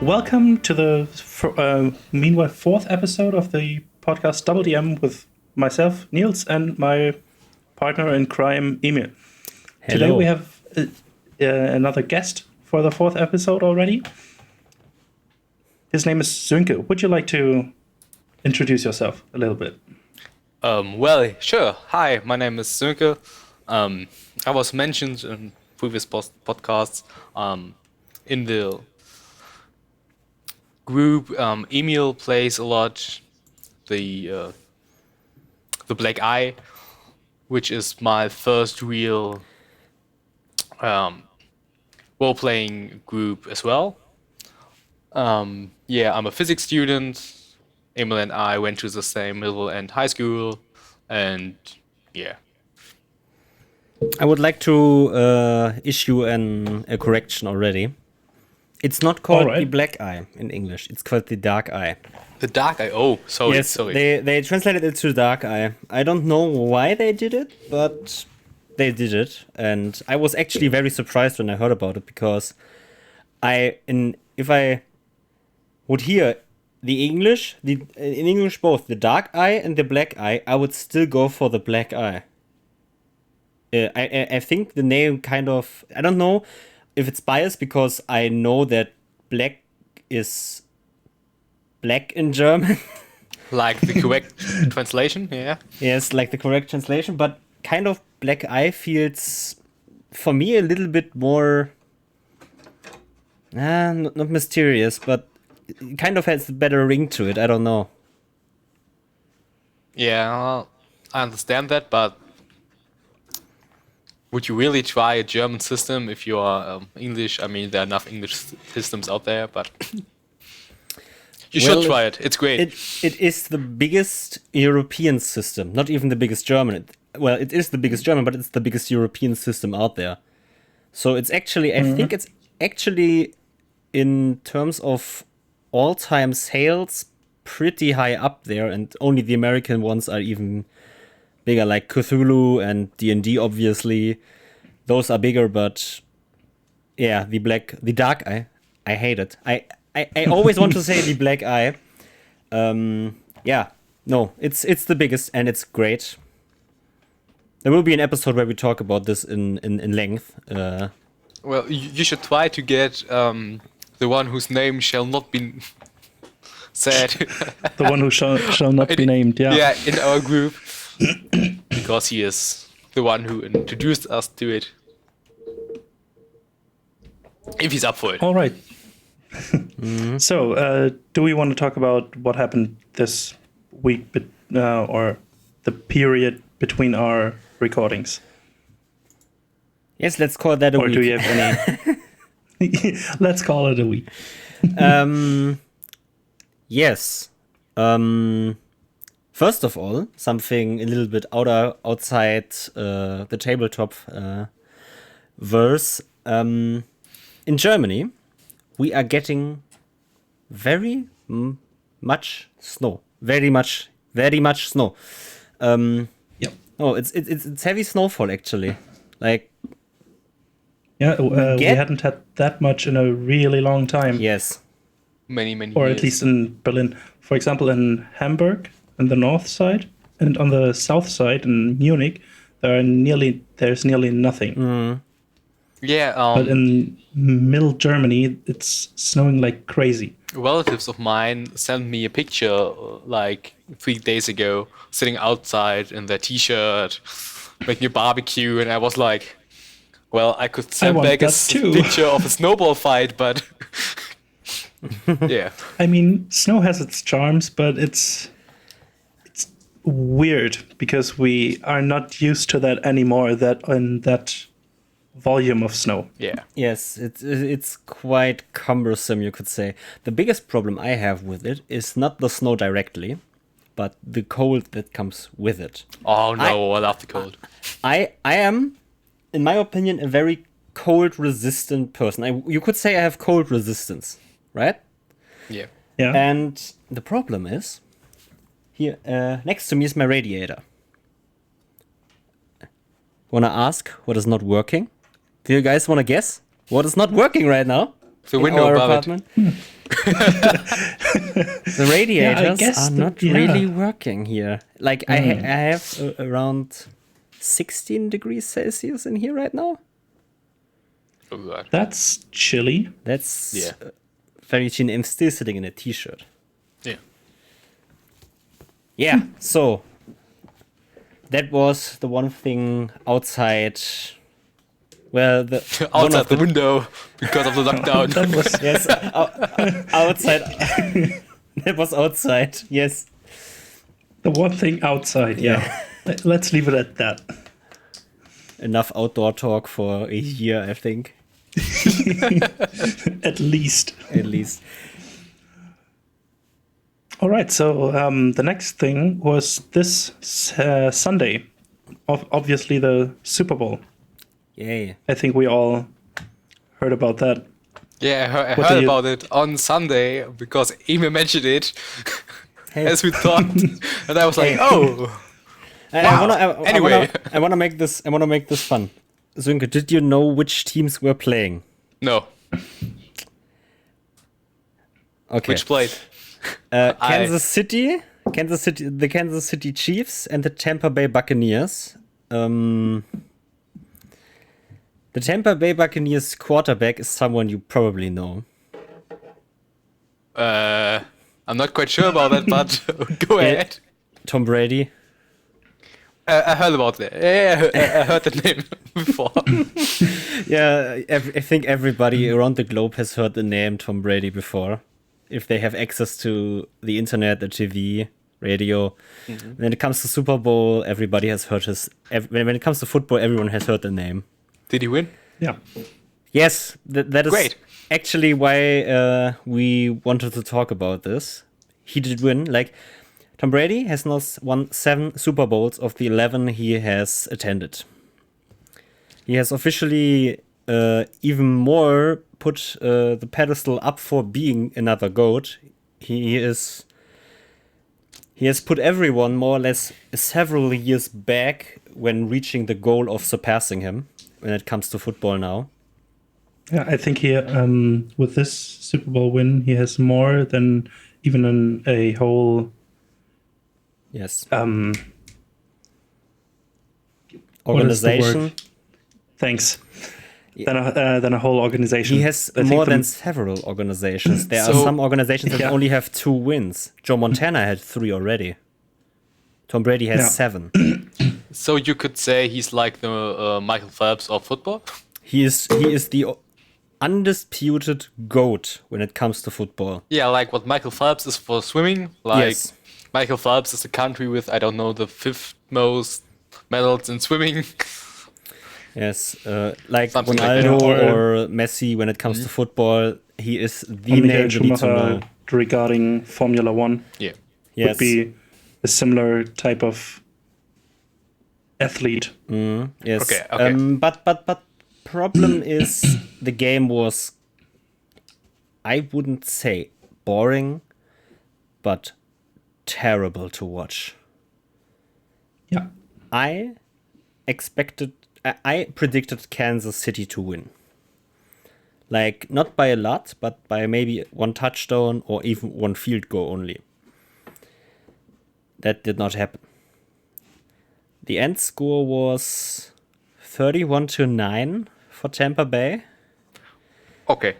Welcome to the meanwhile fourth episode of the podcast Double DM with myself, Niels, and my partner in crime, Emil. Hello. Today we have another guest for the fourth episode already. His name is Sönke. Would you like to introduce yourself a little bit? Well, sure. Hi, my name is Sönke. I was mentioned in previous podcasts in the group. Emil plays a lot the Black Eye, which is my first real role-playing group as well. Yeah, I'm a physics student. Emil and I went to the same middle and high school, and yeah. I would like to issue a correction already. It's not called the Black Eye in English. It's called the Dark Eye. The Dark Eye. Oh, sorry. Yes, sorry. They translated it to Dark Eye. I don't know why they did it, but they did it, and I was actually very surprised when I heard about it because if I would hear the English, in English both the Dark Eye and the Black Eye, I would still go for the Black Eye. I think the name kind of, I don't know if it's biased because I know that black is black in German. Like the correct translation, yeah. Yes, like the correct translation, but kind of Black Eye feels for me a little bit more not mysterious, but it kind of has a better ring to it. I don't know. Yeah, I understand that, but would you really try a German system if you are English? I mean, there are enough English systems out there, but you should try it. It's great. It is the biggest European system, not even the biggest German. It is the biggest German, but it's the biggest European system out there. So it's actually, I think it's actually, in terms of all-time sales, pretty high up there, and only the American ones are even bigger, like Cthulhu and D&D, obviously. Those are bigger, but yeah, the Dark Eye, I hate it. I always want to say the Black Eye. Yeah, no, it's the biggest, and it's great. There will be an episode where we talk about this in length. Well, you should try to get the one whose name shall not be said. The one who shall not be named, yeah. Yeah, in our group. Because he is the one who introduced us to it. If he's up for it. All right. So, do we want to talk about what happened this week, or the period between our recordings? Yes, let's call that a week. Or do you have any? Let's call it a week. Yes. First of all, something a little bit outside the tabletop verse. In Germany, we are getting very much snow. Very much snow. Yep. Oh, it's heavy snowfall actually. Like. Yeah, we hadn't had that much in a really long time. Yes. Many or years. At least in Berlin. For example, in Hamburg, on the north side, and on the south side in Munich, there's nearly nothing. Yeah. But in middle Germany, it's snowing like crazy. Relatives of mine sent me a picture like 3 days ago, sitting outside in their t-shirt, making a barbecue, and I was like, well, I could send back a picture of a snowball fight, but yeah. I mean, snow has its charms, but it's weird because we are not used to that anymore. That volume of snow. Yeah. Yes, it's quite cumbersome, you could say. The biggest problem I have with it is not the snow directly, but the cold that comes with it. Oh no, I love the cold. I am, in my opinion, a very cold resistant person. You could say I have cold resistance, right? Yeah. Yeah. And the problem is, here next to me is my radiator. Wanna ask what is not working? Do you guys wanna guess what is not working right now? The in window our above apartment? The radiators guess are not really working here. Like I have around 16 degrees Celsius in here right now. Oh, God. That's chilly. That's Yeah. very chilly. I'm still sitting in a t-shirt. Yeah. Yeah, so that was the one thing outside. Well, the one Outside of the window because of the lockdown. That was yes, outside. That was outside. Yes. the one thing outside. Yeah. Let's leave it at that. Enough outdoor talk for a year, I think, At least. at least. All right. So the next thing was this Sunday. Obviously, the Super Bowl. Yay. I think we all heard about that. Yeah, I What heard do you- about it on Sunday because Emil mentioned it, Hey. as we thought, and I was like, "Oh, Anyway. I wanna make this fun. Sönke, did you know which teams were playing? no, Okay. which played?" Kansas City, the Kansas City Chiefs, and the Tampa Bay Buccaneers. The Tampa Bay Buccaneers quarterback is someone you probably know. I'm not quite sure about that, but go ahead. Tom Brady. I heard about that. Yeah, I heard the name before. Yeah, I think everybody around the globe has heard the name Tom Brady before. If they have access to the internet, the TV, radio. When it comes to Super Bowl, everybody has heard his. When it comes to football, everyone has heard the name. Did he win? Yeah. Yes, that is Great. actually why we wanted to talk about this. He did win. Like, Tom Brady has now won 7 Super Bowls of the 11 he has attended. He has officially even more put the pedestal up for being another GOAT. He has put everyone more or less several years back when reaching the goal of surpassing him when it comes to football now. Yeah, I think he with this Super Bowl win, he has more than even a whole Yes. what is the Organization. word? Thanks. Than a whole organization. He has I think more the- than several organizations. There are So- some organizations that Yeah. only have 2 wins. Joe Montana had 3 already. Tom Brady has Yeah. 7. So you could say he's like the Michael Phelps of football. He is the undisputed GOAT when it comes to football. Yeah, like what Michael Phelps is for swimming. Like Yes. Michael Phelps is a country with, I don't know, the 5th most medals in swimming. Yes, like Something like Ronaldo that. or Messi when it comes to football, he is the Michael name you need to know. Schumacher regarding Formula One Yeah. Yes. would be a similar type of athlete. Yes. Okay. But problem is the game was, I wouldn't say boring, but terrible to watch. Yeah. I predicted Kansas City to win. Like, not by a lot, but by maybe 1 touchdown or even 1 field goal only. That did not happen. The end score was 31-9 for Tampa Bay. Okay.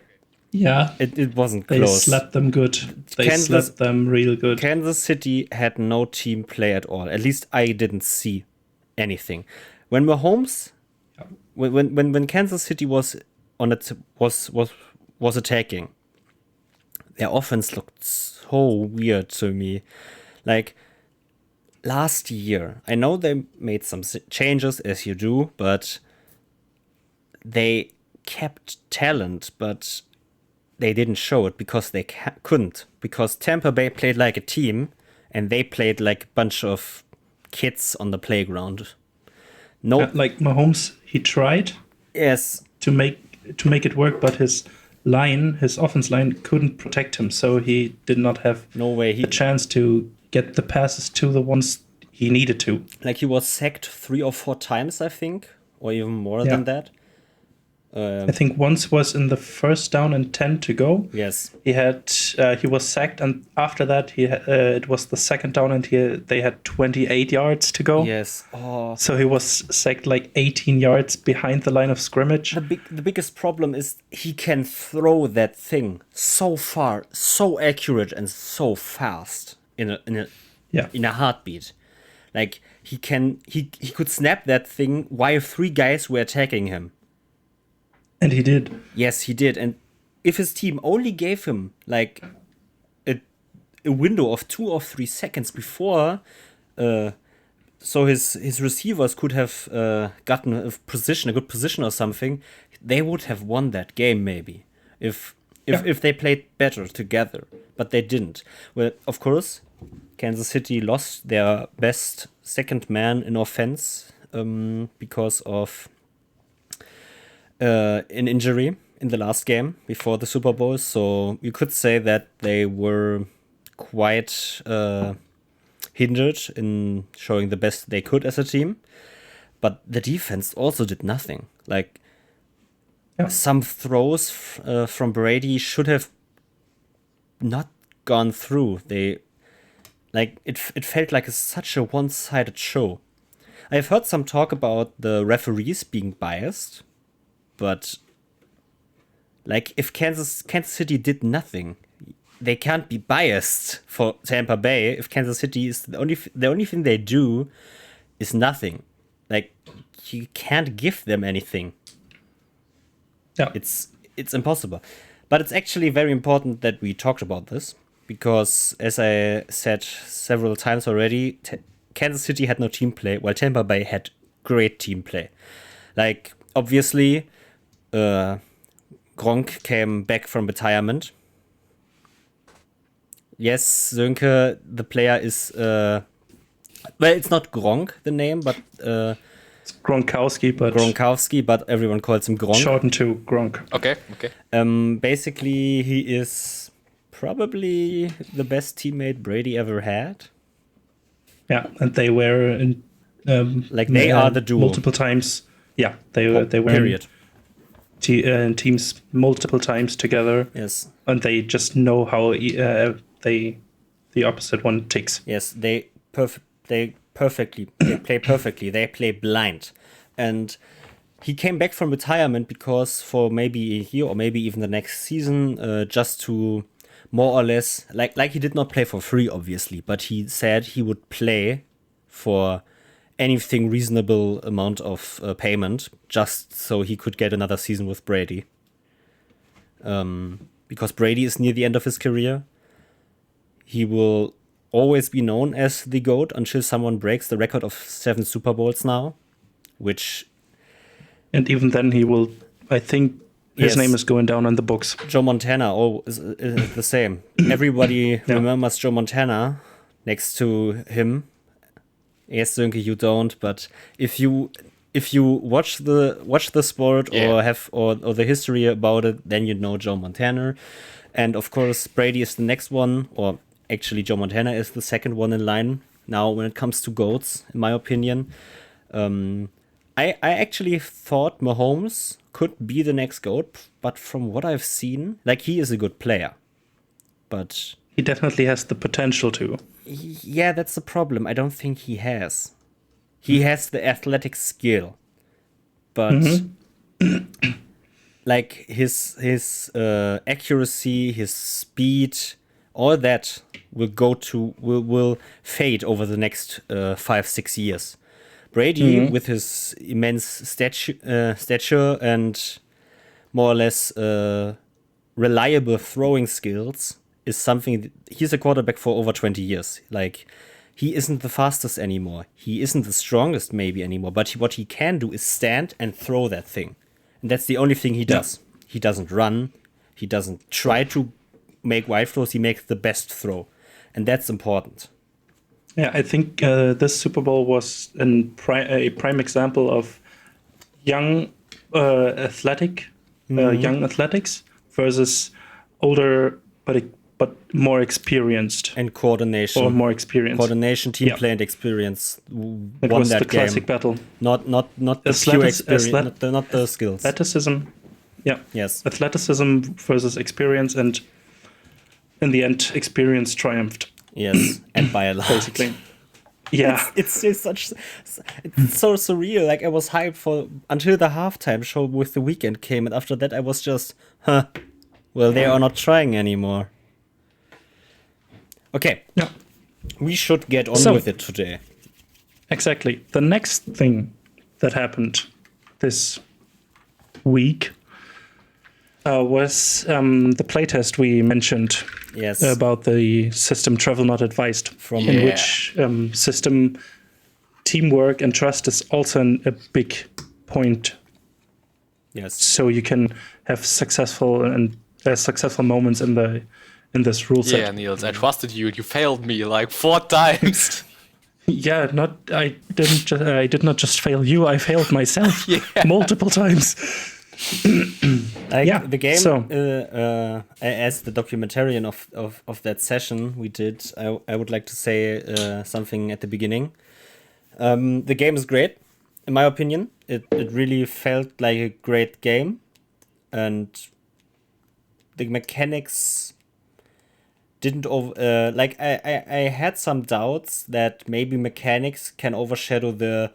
Yeah. It wasn't They close. slapped them good. They Kansas- slapped them real good. Kansas City had no team play at all. At least I didn't see anything. When Mahomes, when Kansas City was on it was attacking, their offense looked so weird to me. Like last year, I know they made some changes as you do, but they kept talent, but they didn't show it because they couldn't. Because Tampa Bay played like a team, and they played like a bunch of kids on the playground. No, Like Mahomes, he tried yes, to make it work, but his offense line couldn't protect him, so he did not have no way. a chance to get the passes to the ones he needed to. He was sacked 3 or 4 times, I think, or even more Yeah. than that. I think once was in the first down and 10 to go. Yes. He was sacked, and after that it was the second down, and they had 28 yards to go. Yes. Oh. So he was sacked like 18 yards behind the line of scrimmage. The biggest problem is he can throw that thing so far, so accurate, and so fast in a heartbeat. Like he could snap that thing while 3 guys were attacking him. And he did. Yes, he did. And if his team only gave him like a window of 2 or 3 seconds before, so his receivers could have gotten a good position or something, they would have won that game maybe if they played better together. But they didn't. Well, of course, Kansas City lost their best second man in offense because of an injury in the last game before the Super Bowl. So you could say that they were quite hindered in showing the best they could as a team. But the defense also did nothing. Like some throws from Brady should have not gone through. It felt like such a one-sided show. I've heard some talk about the referees being biased. But like if Kansas City did nothing, they can't be biased for Tampa Bay if Kansas City is the only thing they do is nothing. Like you can't give them anything. Yeah. It's impossible. But it's actually very important that we talked about this because as I said several times already, Kansas City had no team play while Tampa Bay had great team play. Like obviously Gronk came back from retirement. Yes, Sönke, the player is well, it's not Gronk the name, but it's Gronkowski, but everyone calls him Gronk. Shortened to Gronk. Okay. Basically, he is probably the best teammate Brady ever had. Yeah, and they were in they are the duo multiple times. Yeah, they were period. Teams multiple times together. Yes, and they just know how the opposite one ticks. Yes, they play perfectly. They play blind, and he came back from retirement because for maybe a year or maybe even the next season, just to more or less like he did not play for free, obviously, but he said he would play for anything reasonable amount of payment just so he could get another season with Brady. Because Brady is near the end of his career. He will always be known as the GOAT until someone breaks the record of 7 Super Bowls now, which... And even then he will, I think his name is going down in the books. Joe Montana is the same. Everybody remembers Joe Montana next to him. Yes, Sönke, you don't, but if you watch the sport or the history about it, then you know Joe Montana. And of course Brady is the next one, or actually Joe Montana is the second one in line now when it comes to GOATs, in my opinion. I actually thought Mahomes could be the next GOAT, but from what I've seen, like he is a good player. But he definitely has the potential to. Yeah, that's the problem. I don't think he has. He has the athletic skill, but like his accuracy, his speed, all that will fade over the next 5-6 years. Brady, with his immense stature and more or less reliable throwing skills, is something. He's a quarterback for over 20 years. Like, he isn't the fastest anymore. He isn't the strongest maybe anymore. But what he can do is stand and throw that thing. And that's the only thing he does. He doesn't run. He doesn't try to make wide throws. He makes the best throw. And that's important. Yeah, I think this Super Bowl was a prime example of young athletics versus older but more experienced and coordination or more experienced coordination, team play, and experience. It was the classic battle. Not the pure experience, not the skills. Athleticism Yeah. Yes. Athleticism versus experience, and in the end, experience triumphed, Yes, and by a lot. basically. Yeah. It's still it's so surreal. Like I was hyped for until the halftime show with The Weeknd came, and after that I was just, well, they are not trying anymore. Okay, Yeah. we should get on So- with it today. Exactly. The next thing that happened this week was the playtest we mentioned Yes, about the system Travel Not Advised, From- in Yeah. which system teamwork and trust is also a big point, yes. so you can have successful moments in this rule set. Yeah, Niels, I trusted you and you failed me like 4 times. Yeah, I did not just fail you, I failed myself Yeah. multiple times. Like Yeah, the game, so- as the documentarian of that session we did, I would like to say something at the beginning. The game is great, in my opinion. It really felt like a great game, and the mechanics didn't over like I had some doubts that maybe mechanics can overshadow the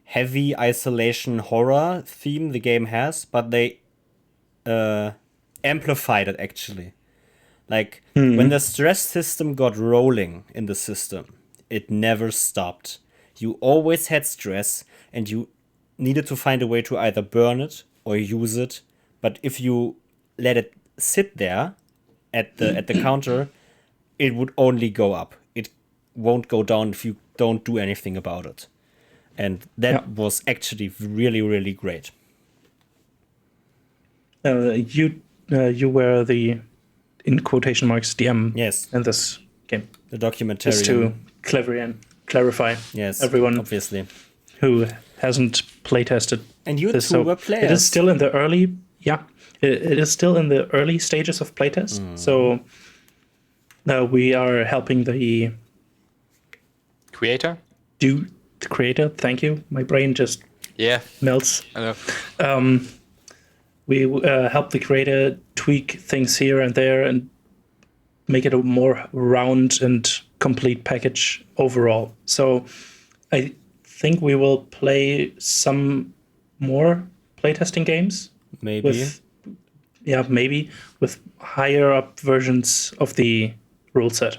heavy isolation horror theme the game has, but they amplified it actually. Like when the stress system got rolling in the system, it never stopped. You always had stress and you needed to find a way to either burn it or use it. But if you let it sit there at the counter, it would only go up. It won't go down if you don't do anything about it. And that Yeah. was actually really, really great. You were the, in quotation marks, DM Yes. in this game. The Just to documentarian. clarify, Yes, everyone obviously. who hasn't playtested And you this. two were It players. is still in the early, it is still in the early stages of playtest. So we are helping the Creator? creator. Thank you. My brain just Yeah, melts. I know. We help the creator tweak things here and there and make it a more round and complete package overall. So I think we will play some more playtesting games Maybe. with maybe with higher up versions of the rule set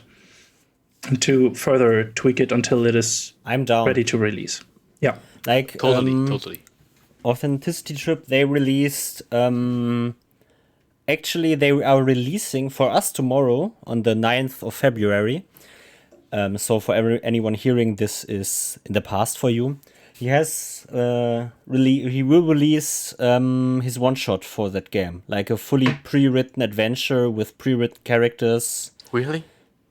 to further tweak it until it is I'm down. ready to release. Yeah. Like Totally. Authenticity Trip, they released. Actually, they are releasing for us tomorrow on the 9th of February. So for anyone hearing this is in the past for you. He has he will release his one shot for that game, like a fully pre-written adventure with pre-written characters. Really?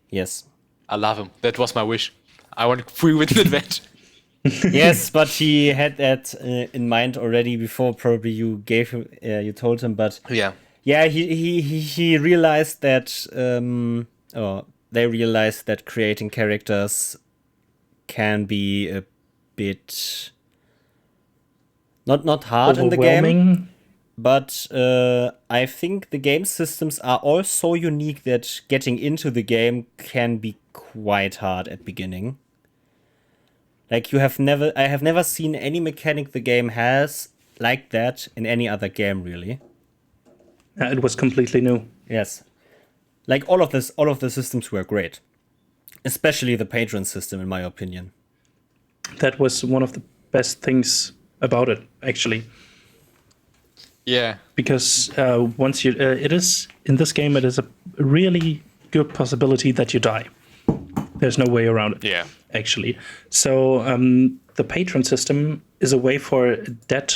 Yes. I love him. That was my wish. I want free written adventure. Yes, but he had that in mind already before. Probably you gave him, you told him, but Yeah. yeah, he realized that, or they realized that creating characters can be a bit not hard in the game, Overwhelming. but I think the game systems are all so unique that getting into the game can be quite hard at beginning. Like I have never seen any mechanic the game has like that in any other game, really. It was completely new. Yes. Like all of the systems were great. Especially the patron system, in my opinion. That was one of the best things about it, actually. Yeah. Because once you, it is in this game, it is a really good possibility that you die. There's no way around it. Yeah. Actually, so the patron system is a way for dead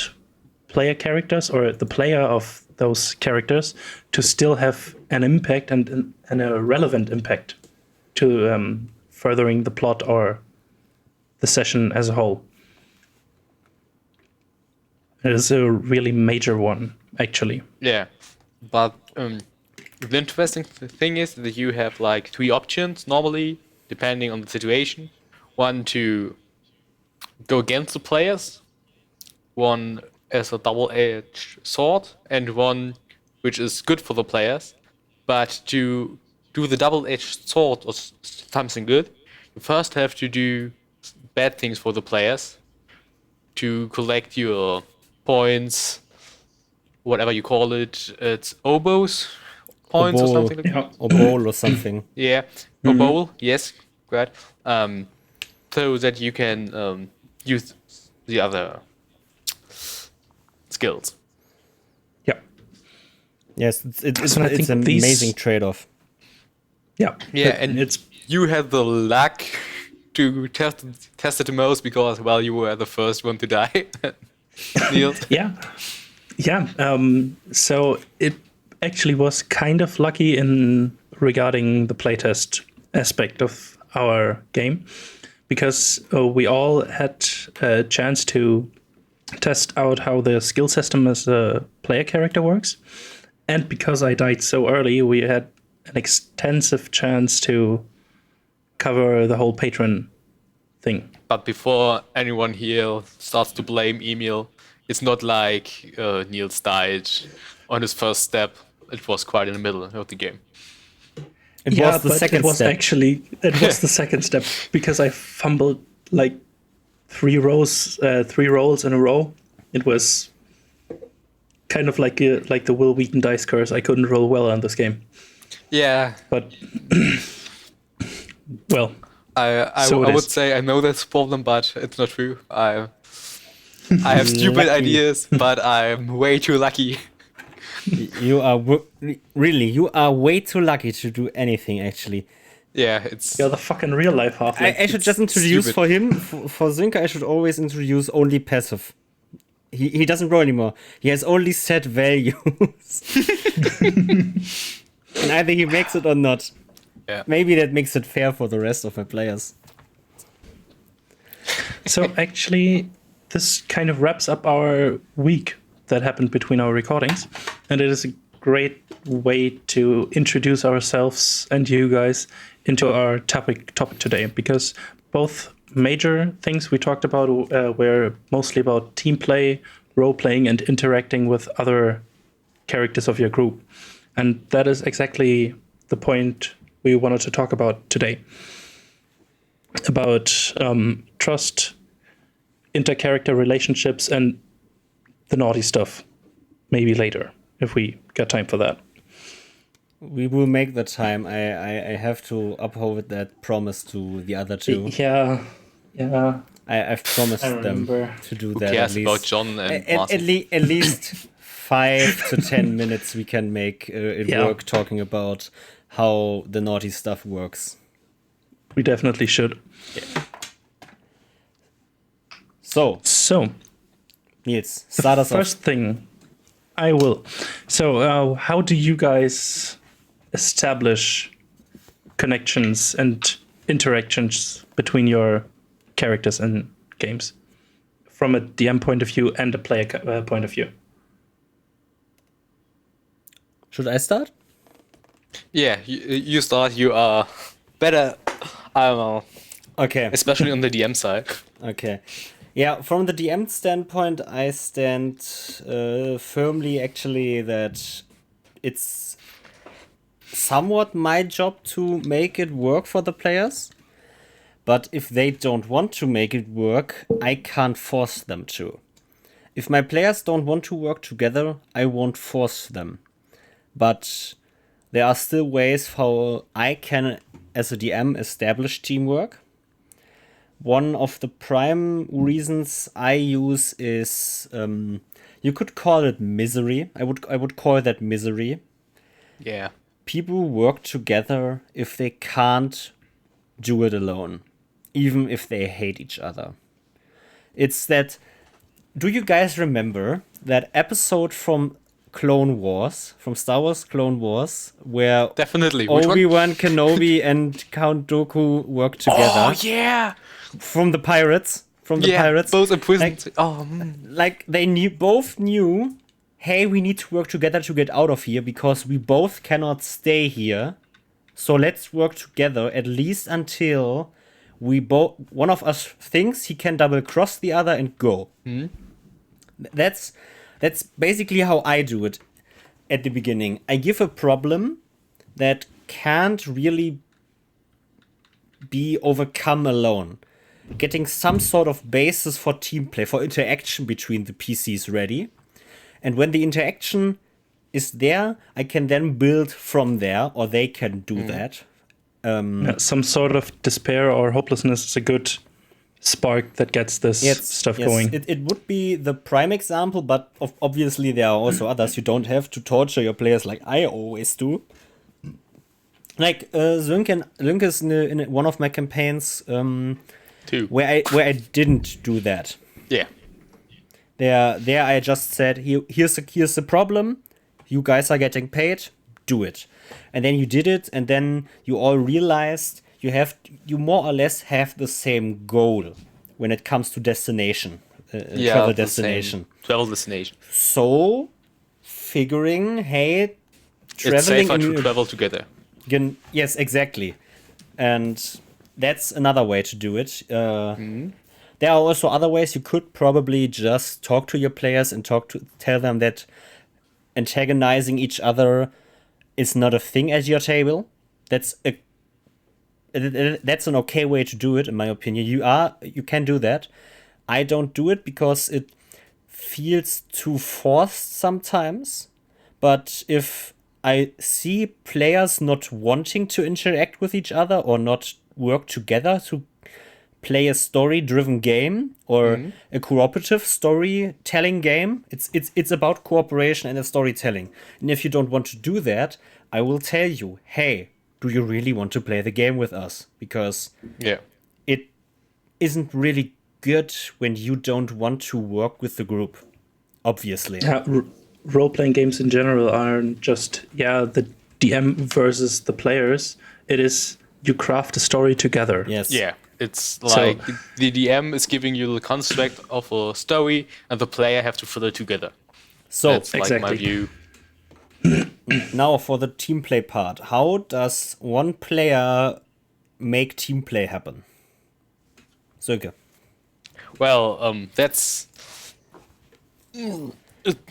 player characters or the player of those characters to still have an impact and a relevant impact to furthering the plot or the session as a whole. It is a really major one, actually. Yeah. But the interesting thing is that you have like 3 options normally, depending on the situation. One to go against the players, one as a double-edged sword and one which is good for the players. But to do the double-edged sword or something good, you first have to do bad things for the players to collect your points, whatever you call it. It's oboes Or points or something like that. Yeah. or bowl or something. Yeah, a bowl. Yes, right. So that you can use the other skills. Yeah. Yes, it's So I it's think an these- amazing trade-off. Yeah. Yeah, and it's you had the luck to test it the most because, well, you were the first one to die. Niels. yeah. Yeah. So it actually was kind of lucky in regarding the playtest aspect of our game, because we all had a chance to test out how the skill system as a player character works. And because I died so early, we had an extensive chance to cover the whole patron thing. But before anyone here starts to blame Emil, it's not like Niels died on his first step. It was quite in the middle of the game. It was the but second it was step. actually it was the second step, because I fumbled like three rolls in a row. It was kind of like the Will Wheaton dice curse. I couldn't roll well on this game, Yeah, but well, I So it would is. say I know that's a problem, but it's not true. I have stupid Lucky. ideas, but I'm way too lucky. You are really, you are way too lucky to do anything. Actually, Yeah, it's you're the fucking real life halfling. I should just introduce stupid. for him for Zinka. I should always introduce only passive. He doesn't roll anymore. He has only set values, and either he makes it or not. yeah. Maybe that makes it fair for the rest of my players. So actually, this kind of wraps up our week that happened between our recordings, and it is a great way to introduce ourselves and you guys into our topic today, because both major things we talked about were mostly about team play, role playing, and interacting with other characters of your group, and that is exactly the point we wanted to talk about today, about trust, inter-character relationships, and the naughty stuff. Maybe later, if we got time for that. We will make the time. I have to uphold that promise to the other two. Yeah. I've promised I them remember. to do Who that. cares at least. about John and at, Martin? at least 5 to 10 minutes we can make it Yeah. work talking about how the naughty stuff works. We definitely should. So, So, Niels, start us first thing, I will. So, how do you guys establish connections and interactions between your characters and games from a DM point of view and a player point of view? off. Should I start? Yeah, you start. You are better. I don't know, Okay. especially on the DM side. Okay. Yeah, from the DM standpoint, I stand firmly actually that it's somewhat my job to make it work for the players. But if they don't want to make it work, I can't force them to. If my players don't want to work together, I won't force them. But there are still ways how I can, as a DM, establish teamwork. One of the prime reasons I use is you could call it misery. I would call that misery. Yeah. People work together if they can't do it alone, even if they hate each other. It's that. Do you guys remember that episode from Clone Wars, from Star Wars Clone Wars, where Definitely. Which one? Obi-Wan Kenobi and Count Dooku work together? Oh yeah. From the pirates. From the Yeah. pirates. Both imprisoned. Like, Oh. like they both knew, hey, we need to work together to get out of here because we both cannot stay here. So let's work together at least until one of us thinks he can double cross the other and go. That's basically how I do it at the beginning. I give a problem that can't really be overcome alone. Getting some sort of basis for team play, for interaction between the PCs ready. And when the interaction is there, I can then build from there, or they can do that. Some sort of despair or hopelessness is a good spark that gets this stuff going. It would be the prime example, but obviously there are also others. You don't have to torture your players like I always do. Like Sönke is in one of my campaigns where I didn't do that. Yeah. There I just said, here's the problem. You guys are getting paid. Do it. And then you did it, and then you all realized you more or less have the same goal when it comes to destination, travel destination. Travel destination. So, figuring, hey, traveling it's safer to travel together. Yes, exactly. And that's another way to do it. There are also other ways. You could probably just talk to your players and tell them that antagonizing each other is not a thing at your table. That's an okay way to do it, in my opinion. You can do that. I don't do it because it feels too forced sometimes. But if I see players not wanting to interact with each other or not work together to play a story-driven game or a cooperative storytelling game, it's about cooperation and storytelling. And if you don't want to do that, I will tell you, hey, do you really want to play the game with us? Because it isn't really good when you don't want to work with the group, obviously. Role-playing games in general aren't just, the DM versus the players. It is, you craft a story together. Yes. Yeah. It's like the DM is giving you the construct of a story, and the player have to fill it together. So that's like my view. Now for the team play part. How does one player make team play happen? Sönke. Well, that's an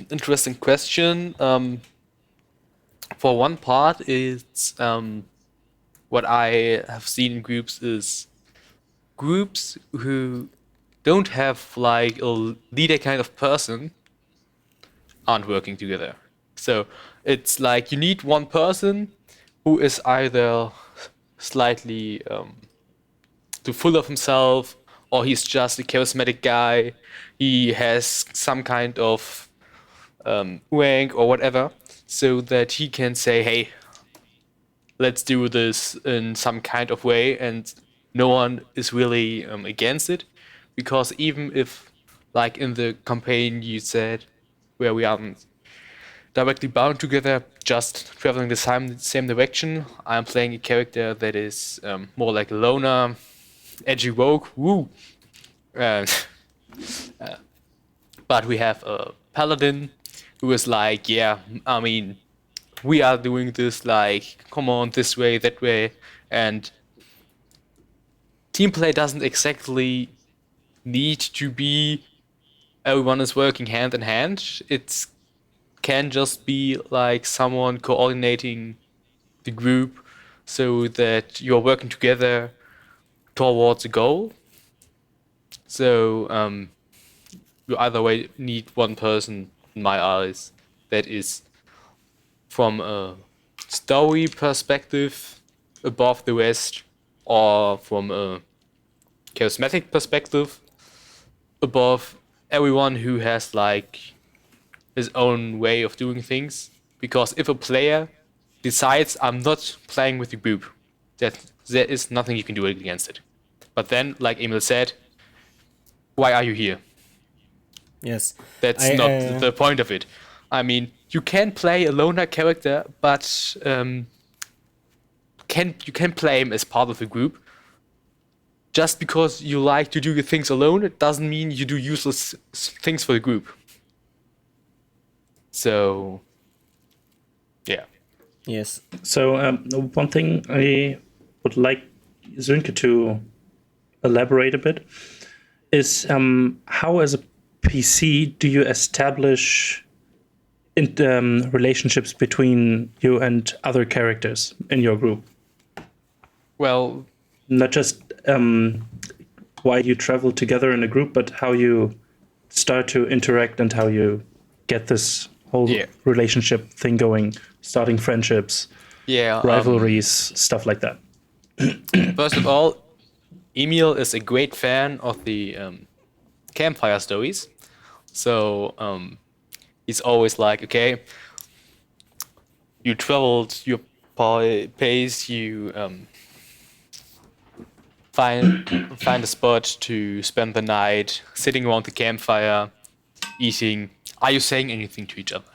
interesting question. For one part, it's what I have seen in groups is groups who don't have like a leader kind of person aren't working together. So it's like you need one person who is either slightly too full of himself, or he's just a charismatic guy. He has some kind of rank or whatever, so that he can say, hey, let's do this in some kind of way, and no one is really against it. Because even if, like in the campaign you said, where we aren't directly bound together, just traveling the same direction, I'm playing a character that is more like a loner, edgy rogue, woo! And, but we have a paladin who is like, I mean, we are doing this, like, come on, this way, that way, and team play doesn't exactly need to be everyone is working hand in hand. It can just be like someone coordinating the group so that you're working together towards a goal. So you either way need one person, in my eyes, that is from a story perspective above the rest, or from a charismatic perspective above everyone who has like his own way of doing things. Because if a player decides I'm not playing with the group, that there is nothing you can do against it. But then, like Emil said, why are you here? Yes. That's not the point of it. I mean, you can play a loner character, but you can play him as part of the group. Just because you like to do your things alone, it doesn't mean you do useless things for the group. So, yeah. Yes. So one thing I would like Sönke to elaborate a bit is how, as a PC do you establish relationships between you and other characters in your group? Well, Not just why you travel together in a group, but how you start to interact and how you get this whole relationship thing going, starting friendships, rivalries, stuff like that. First of all, Emil is a great fan of the campfire stories. So he's always like, okay, you traveled your pace, you find a spot to spend the night, sitting around the campfire, eating. Are you saying anything to each other?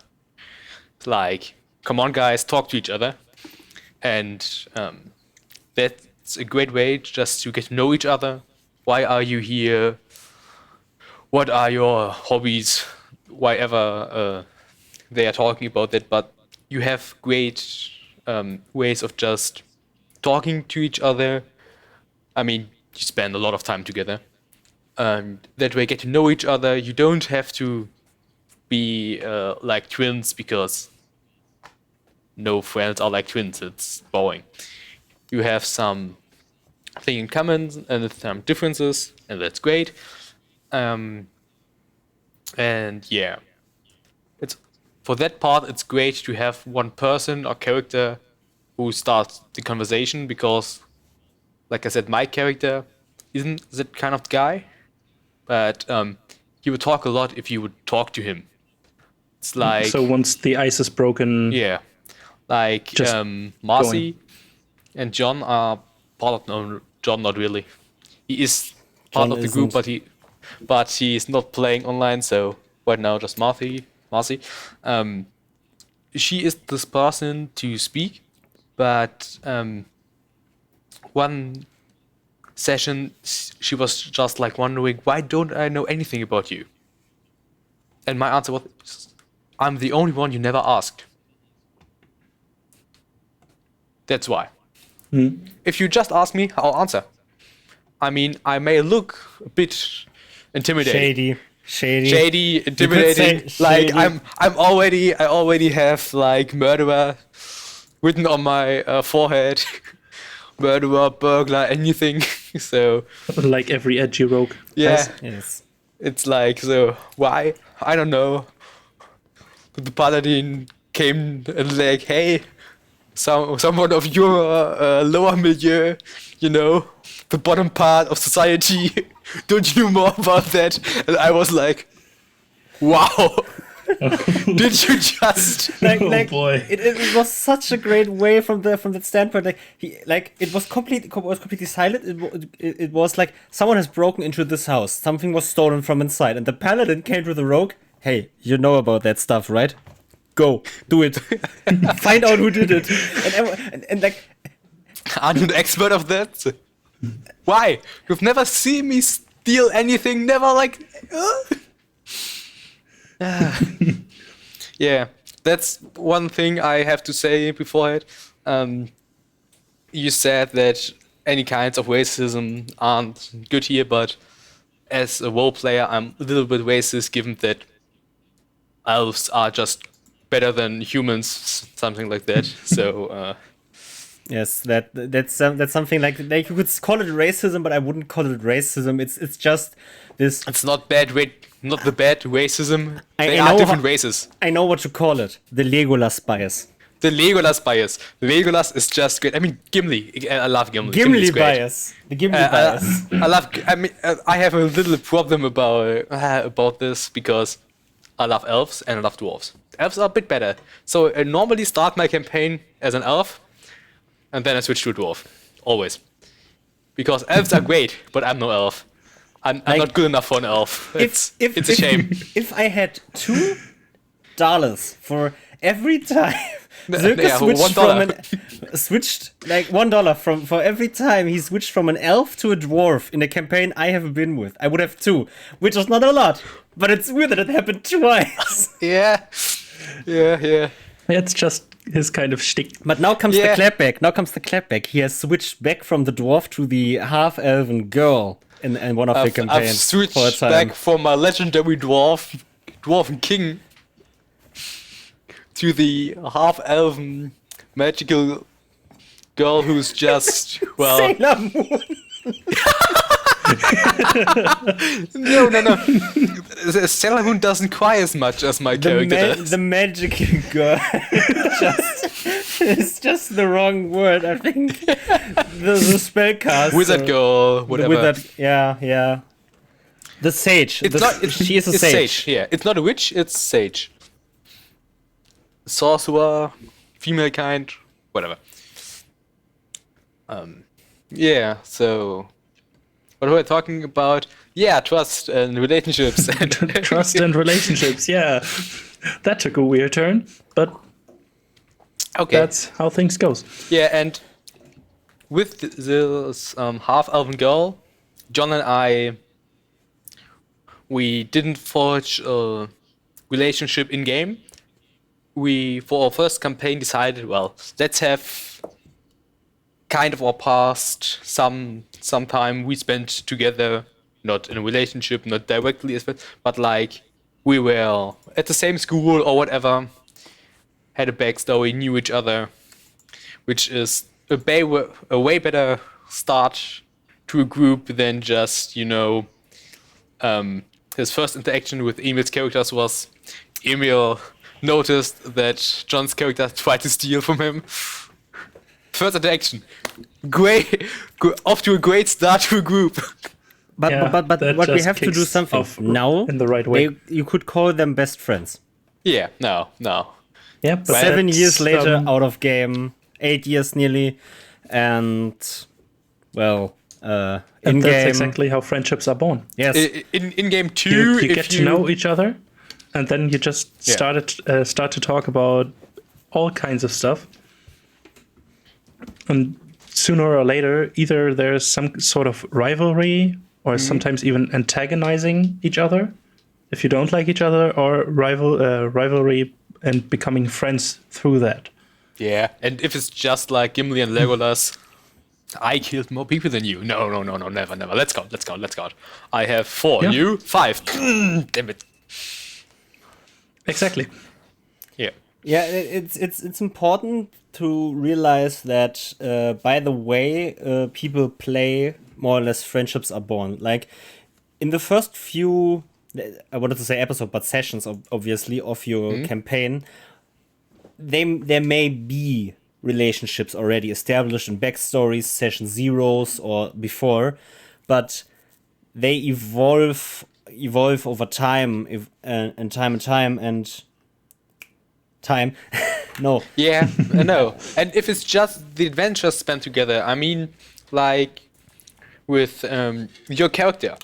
It's like, come on, guys, talk to each other. And that's a great way just to get to know each other. Why are you here? What are your hobbies? Why ever they are talking about that, but you have great ways of just talking to each other. I mean, you spend a lot of time together. That way, get to know each other. You don't have to be like twins, because no friends are like twins. It's boring. You have some thing in common and some differences, and that's great. And yeah, it's for that part. It's great to have one person or character who starts the conversation, because, like I said, my character isn't that kind of guy, but he would talk a lot if you would talk to him. It's like, So once the ice is broken, yeah, like Just Marcy and John are part of. No, John not really. He is part John of the group, isn't. but he's not playing online. So right now, just Marcy. She is this person to speak, but one session she was just like wondering, why don't I know anything about you? And my answer was, I'm the only one you never asked. That's why. If you just ask me, I'll answer. I mean, I may look a bit intimidating. Shady, intimidating. Like shady. I already have like murderer written on my forehead. Murderer, burglar, anything. So like every edgy rogue yeah, has. Yes. it's like, so why? I don't know. The paladin came and like, hey, someone of your lower milieu, you know, the bottom part of society. Don't you know more about that? And I was like, wow. Did you just Like, boy. it was such a great way from that standpoint. Like it was completely silent. It was like someone has broken into this house. Something was stolen from inside, and the paladin came to the rogue. Hey, you know about that stuff, right? Go do it. Find out who did it. And like, aren't you an expert of that? Why? You've never seen me steal anything, never like yeah, that's one thing I have to say beforehand. You said that any kinds of racism aren't good here, but as a role player, I'm a little bit racist, given that elves are just better than humans, something like that. So yes, that's something like you could call it racism, but I wouldn't call it racism. It's just this. it's not not the bad racism. I They know are different how- races. I know what to call it. The Legolas bias. The Legolas bias. Legolas is just great. I mean, Gimli. I love Gimli. Gimli Gimli's great. bias. The Gimli bias. I love. I mean, I have a little problem about this, because I love elves and I love dwarves. Elves are a bit better. So I normally start my campaign as an elf, and then I switch to a dwarf. Always. Because elves are great, but I'm no elf. I'm not good enough for an elf. It's a shame. If I had $2 for every time Zirka Yeah, switched $1. switched like $1 for every time he switched from an elf to a dwarf in a campaign I have been with, I would have 2, which is not a lot, but it's weird that it happened twice. Yeah. It's just his kind of shtick. But now comes Yeah. the clapback. He has switched back from the dwarf to the half-elven girl. in one of the I've campaigns switched for a time. back from a legendary dwarven king to the half-elven magical girl who's just Sailor Moon. no. Sailor Moon doesn't cry as much as my character does. The magic girl. It's just the wrong word, I think. The spellcaster. Wizard girl, whatever. The wizard, yeah. The sage. She is a it's sage. Yeah, it's not a witch, it's sage. Sorcerer, female kind, whatever. Yeah, so what were we talking about? Yeah, trust and relationships. Trust and relationships, yeah. That took a weird turn, but okay. that's how things goes. Yeah, and with this half-elven girl, John and I, we didn't forge a relationship in-game. We, for our first campaign, decided, well, let's have kind of our past, some time we spent together, not in a relationship, not directly, but like we were at the same school or whatever, had a backstory, knew each other, which is a way better start to a group than just, his first interaction with Emil's characters was Emil noticed that John's character tried to steal from him. First interaction. Great, off to a great start to a group. But what we have to do something now. In the right way. You could call them best friends. Yeah, no. Yeah, but 7 years later, um, out of game, 8 years nearly, and well, in and game. that's exactly how friendships are born. Yes. In game two, You get to know each other, and then you just start to talk about all kinds of stuff. And sooner or later, either there's some sort of rivalry, or sometimes even antagonizing each other if you don't like each other, or rivalry and becoming friends through that. Yeah, and if it's just like Gimli and Legolas, I killed more people than you. No, never. Let's go. I have 4, you 5. Damn it. Exactly. Yeah. Yeah, it's important to realize that by the way people play, more or less friendships are born. Like in the first few, I wanted to say episode, but sessions obviously of your campaign, there may be relationships already established in backstories, session zeros or before, but they evolve over time, and time. No. Yeah, I know. And if it's just the adventures spent together, I mean, like with your character.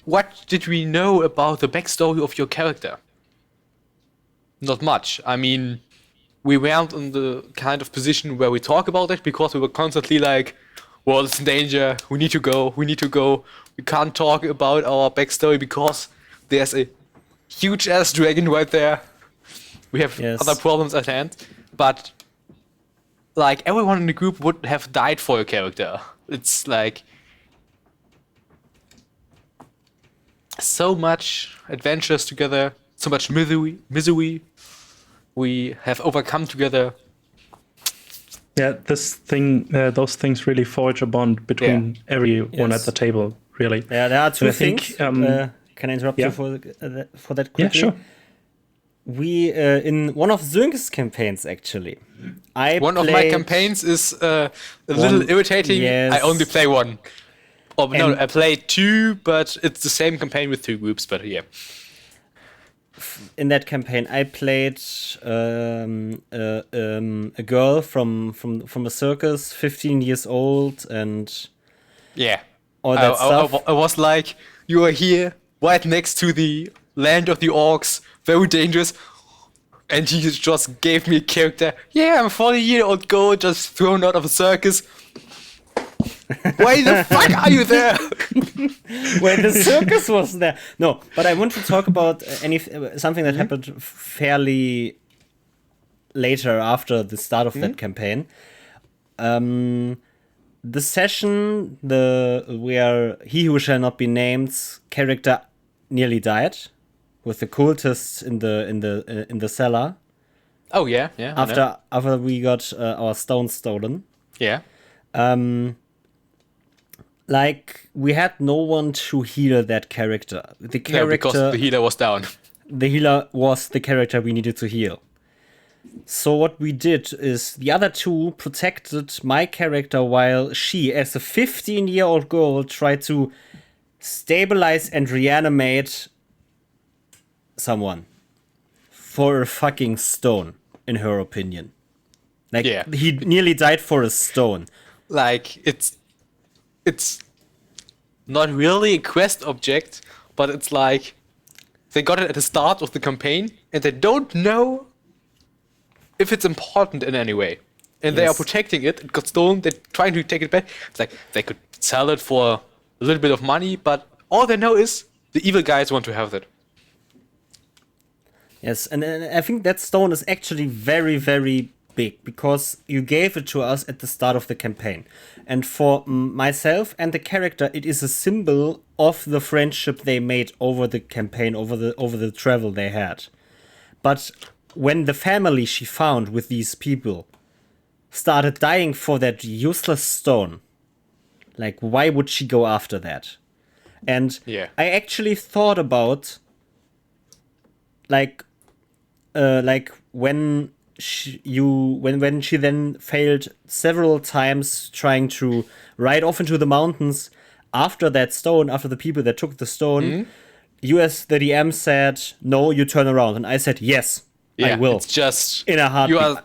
What did we know about the backstory of your character? Not much. I mean, we weren't in the kind of position where we talk about it because we were constantly like, well, it's in danger, we need to go. We can't talk about our backstory because there's a huge ass dragon right there. We have other problems at hand. But like everyone in the group would have died for a character. It's like so much adventures together, so much misery we have overcome together. Yeah, those things really forge a bond between everyone at the table, really. Yeah, there are two things. Think, can I interrupt you for that quickly? Yeah, sure. We in one of Sönke's campaigns actually. One of my campaigns is a little irritating. Yes. I only play one. Oh no, I play 2, but it's the same campaign with 2 groups. But yeah. In that campaign, I played a girl from a circus, 15 years old, and all that stuff. I was like, you are here, right next to the land of the orcs, very dangerous. And he just gave me a character. Yeah, I'm a 40-year-old girl just thrown out of a circus. Why the fuck are you there? Well, the circus was there. No, but I want to talk about something that happened fairly later after the start of that campaign. the session where he who shall not be named's character nearly died with the cultists in the cellar Oh yeah, yeah. I know. after we got our stone stolen. Yeah. Like, we had no one to heal that character. No, because the healer was down. The healer was the character we needed to heal. So what we did is the other two protected my character while she, as a 15-year-old girl, tried to stabilize and reanimate someone for a fucking stone, in her opinion. Like, Yeah. he nearly died for a stone. Like it's not really a quest object, but it's like they got it at the start of the campaign and they don't know if it's important in any way. And they are Yes. protecting it. It got stolen. They're trying to take it back. It's like they could sell it for a little bit of money, but all they know is the evil guys want to have it. Yes, and I think that stone is actually very, very big because you gave it to us at the start of the campaign. And for myself and the character, it is a symbol of the friendship they made over the campaign, over the travel they had. But when the family she found with these people started dying for that useless stone, like, why would she go after that? And Yeah. I actually thought about like when when she then failed several times trying to ride off into the mountains after that stone, after the people that took the stone, you as the DM said, no, you turn around. And I said, yes, I will. It's just In a heartbeat. You are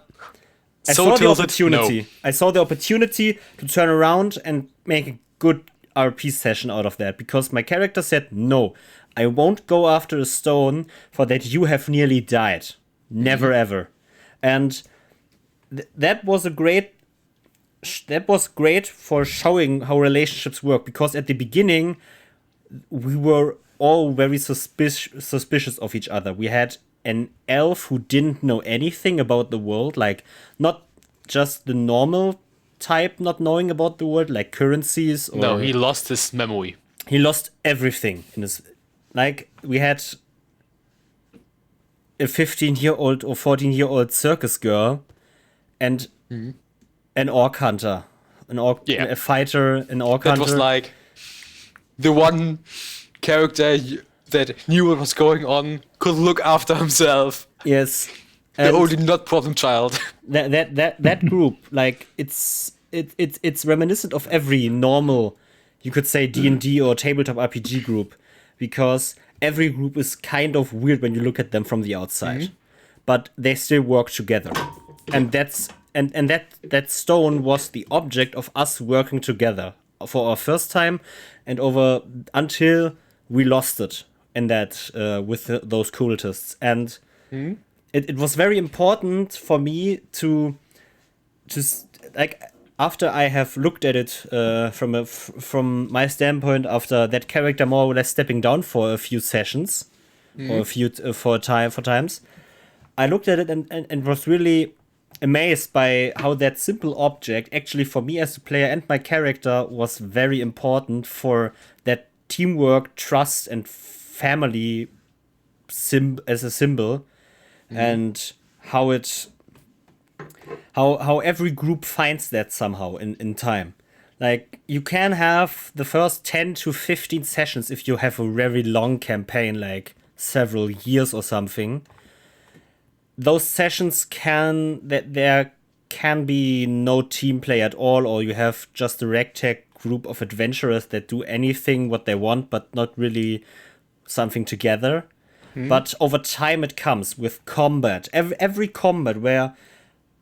I so saw the tilted. opportunity. No. I saw the opportunity to turn around and make a good RP session out of that because my character said, no, I won't go after a stone for that you have nearly died. Never ever. And that was great for showing how relationships work because at the beginning we were all very suspicious of each other. We had an elf who didn't know anything about the world, like not just the normal type not knowing about the world, like currencies or No, he lost his memory. he lost everything in his, like, we had a 15-year-old or 14-year-old circus girl and an orc hunter, a fighter, an orc That hunter. was like the one character that knew what was going on, could look after himself. Yes. The And only not problem child. that group, like, it's reminiscent of every normal, you could say, D&D or tabletop RPG group, because every group is kind of weird when you look at them from the outside, but they still work together, and that stone was the object of us working together for our first time, and over until we lost it in that with those cultists, and it was very important for me to like, after I have looked at it from my standpoint, after that character more or less stepping down for a few sessions or a few for times, I looked at it and was really amazed by how that simple object actually for me as a player and my character was very important for that teamwork, trust, and family as a symbol, and how every group finds that somehow in time. Like, you can have the first 10 to 15 sessions if you have a very long campaign, like several years or something. Those sessions there can be no team play at all, or you have just a ragtag group of adventurers that do anything what they want, but not really something together. But over time it comes with combat. Every combat where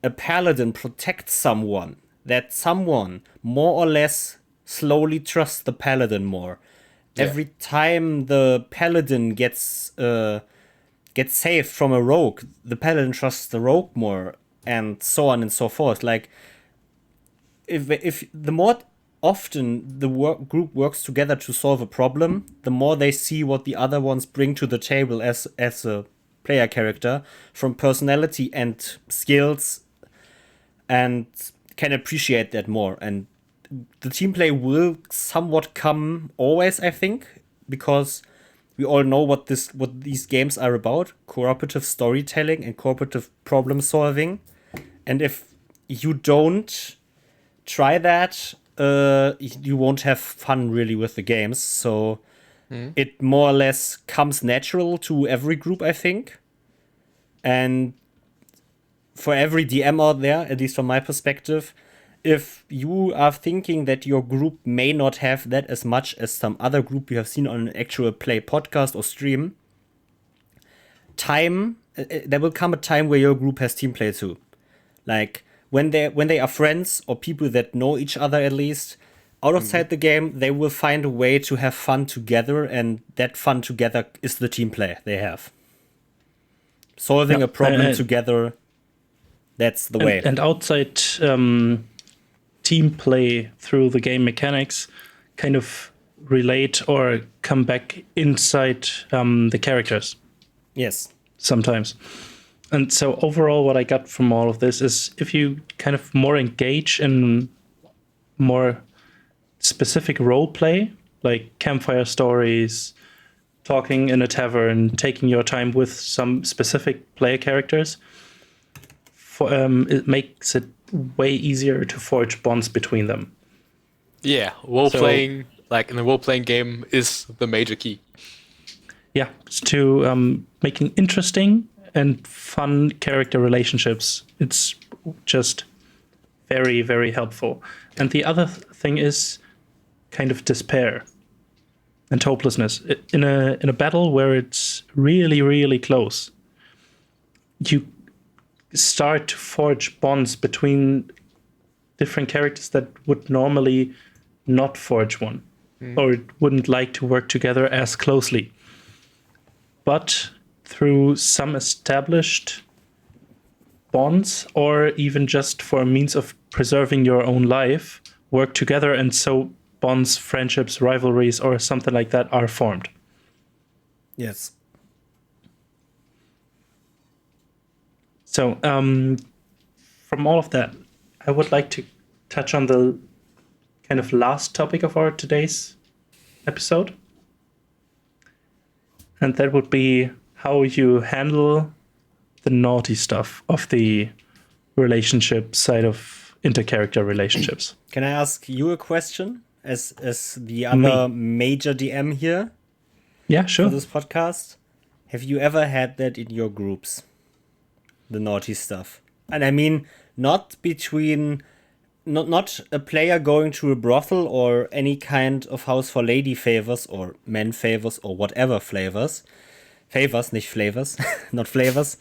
a paladin protects someone, that someone more or less slowly trusts the paladin more. Yeah. Every time the paladin gets saved from a rogue, the paladin trusts the rogue more, and so on and so forth. Like, if the more often the group works together to solve a problem, the more they see what the other ones bring to the table as a player character from personality and skills, and can appreciate that more. And the team play will somewhat come always, I think, because we all know what these games are about: cooperative storytelling and cooperative problem solving. And if you don't try that, you won't have fun really with the games. So it more or less comes natural to every group, I think. And for every DM out there, at least from my perspective, if you are thinking that your group may not have that as much as some other group you have seen on an actual play podcast or stream, there will come a time where your group has team play too. Like when they are friends or people that know each other at least, outside the game, they will find a way to have fun together, and that fun together is the team play they have. Solving a problem together, that's the way. And outside team play through the game mechanics kind of relate or come back inside the characters. Yes. Sometimes. And so overall, what I got from all of this is if you kind of more engage in more specific role play, like campfire stories, talking in a tavern, taking your time with some specific player characters, it makes it way easier to forge bonds between them. Yeah, role-playing, like in a role-playing game, is the major key. Yeah, it's to making interesting and fun character relationships. It's just very, very helpful. And the other thing is kind of despair and hopelessness. In a battle where it's really, really close, you start to forge bonds between different characters that would normally not forge one or wouldn't like to work together as closely. But through some established bonds, or even just for a means of preserving your own life, work together, and so bonds, friendships, rivalries, or something like that are formed. Yes. So, from all of that, I would like to touch on the kind of last topic of our today's episode. And that would be how you handle the naughty stuff of the relationship side of intercharacter relationships. Can I ask you a question as the other major DM here? Yeah, sure. For this podcast? Have you ever had that in your groups? The naughty stuff. And I mean, not between... Not a player going to a brothel or any kind of house for lady favors or men favors or whatever flavors. Favors, nicht flavors. Not flavors.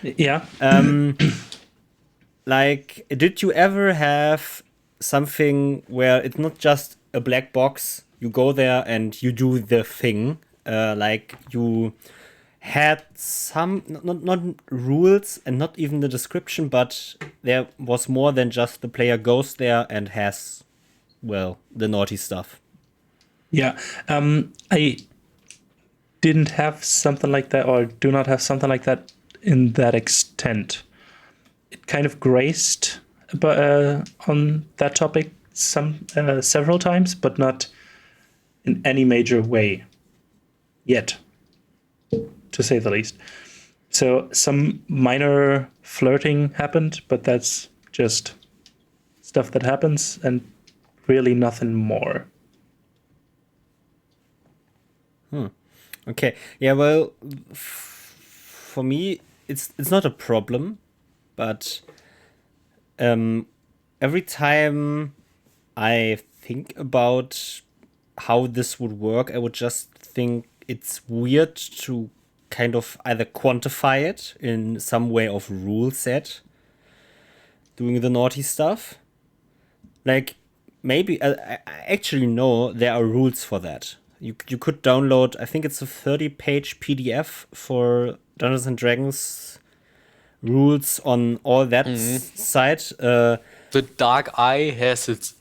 Yeah. Like, did you ever have something where it's not just a black box, you go there and you do the thing, like you had some, not rules and not even the description, but there was more than just the player goes there and has, well, the naughty stuff. Yeah. I didn't have something like that, or do not have something like that in that extent. It kind of grazed on that topic several times, but not in any major way yet, to say the least. So some minor flirting happened, but that's just stuff that happens and really nothing more. Okay. Yeah, well, for me, it's not a problem, but every time I think about how this would work, I would just think it's weird to kind of either quantify it in some way of rule set, doing the naughty stuff. Like, maybe, I actually know there are rules for that. You could download, I think it's a 30-page PDF for Dungeons and Dragons rules on all that site. The Dark Eye has its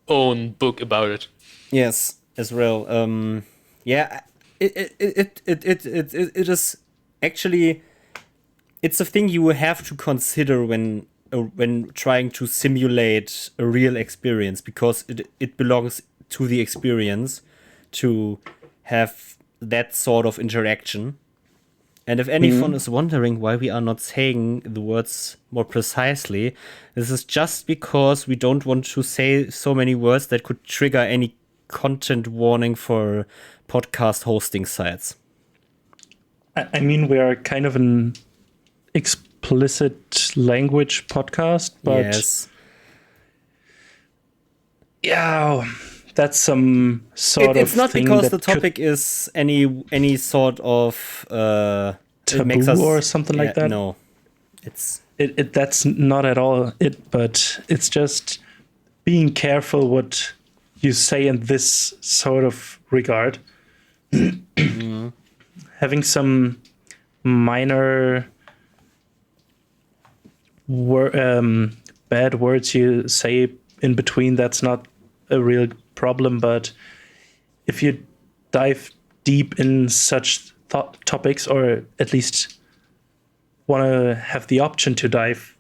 own book about it. Yes, as well. Yeah, it is actually, it's a thing you have to consider when when trying to simulate a real experience, because it belongs to the experience to have that sort of interaction. And if anyone is wondering why we are not saying the words more precisely, this is just because we don't want to say so many words that could trigger any content warning for podcast hosting sites. I mean, we are kind of an explicit language podcast, but Yes. yeah, that's some sort of It's not thing because that the topic is any sort of it makes taboo us or something like that. No, it's That's not at all it, but it's just being careful what you say in this sort of regard. Having some minor bad words you say in between, that's not a real problem. But if you dive deep in such topics, or at least want to have the option to dive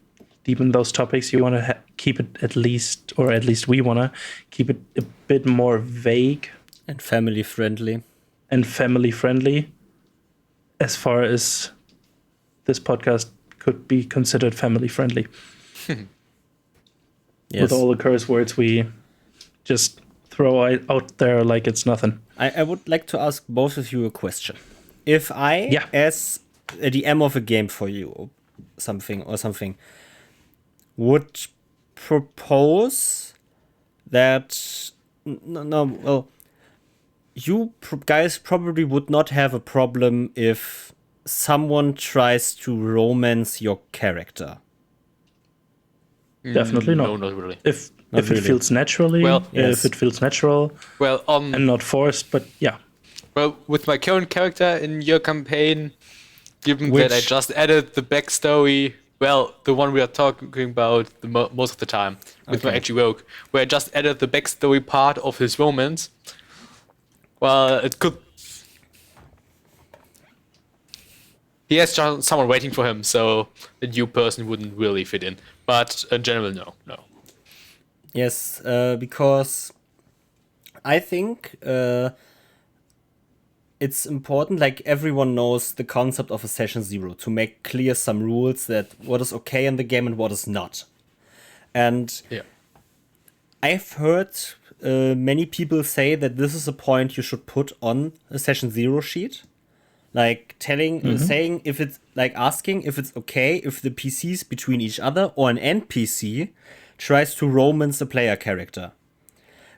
deep in those topics, you want to keep it at least, or at least we want to keep it a bit more vague and family friendly. As far as this podcast could be considered family friendly. Yes. With all the curse words we just throw out there like it's nothing. I would like to ask both of you a question. If I, as a DM of a game for you, or something, would propose that you guys probably would not have a problem if someone tries to romance your character. Definitely not. No, not really. If really. it feels naturally, yes. if it feels natural, and not forced, but yeah. Well, with my current character in your campaign, given that I just added the backstory, well, the one we are talking about most of the time, with my edgy rogue, where I just added the backstory part of his romance, well, it could... He has someone waiting for him, so a new person wouldn't really fit in. But in general, no. Yes, because I think it's important, like everyone knows the concept of a session zero, to make clear some rules that what is okay in the game and what is not. And I've heard many people say that this is a point you should put on a session zero sheet. Like saying if it's like asking if it's okay if the PCs between each other or an NPC tries to romance a player character.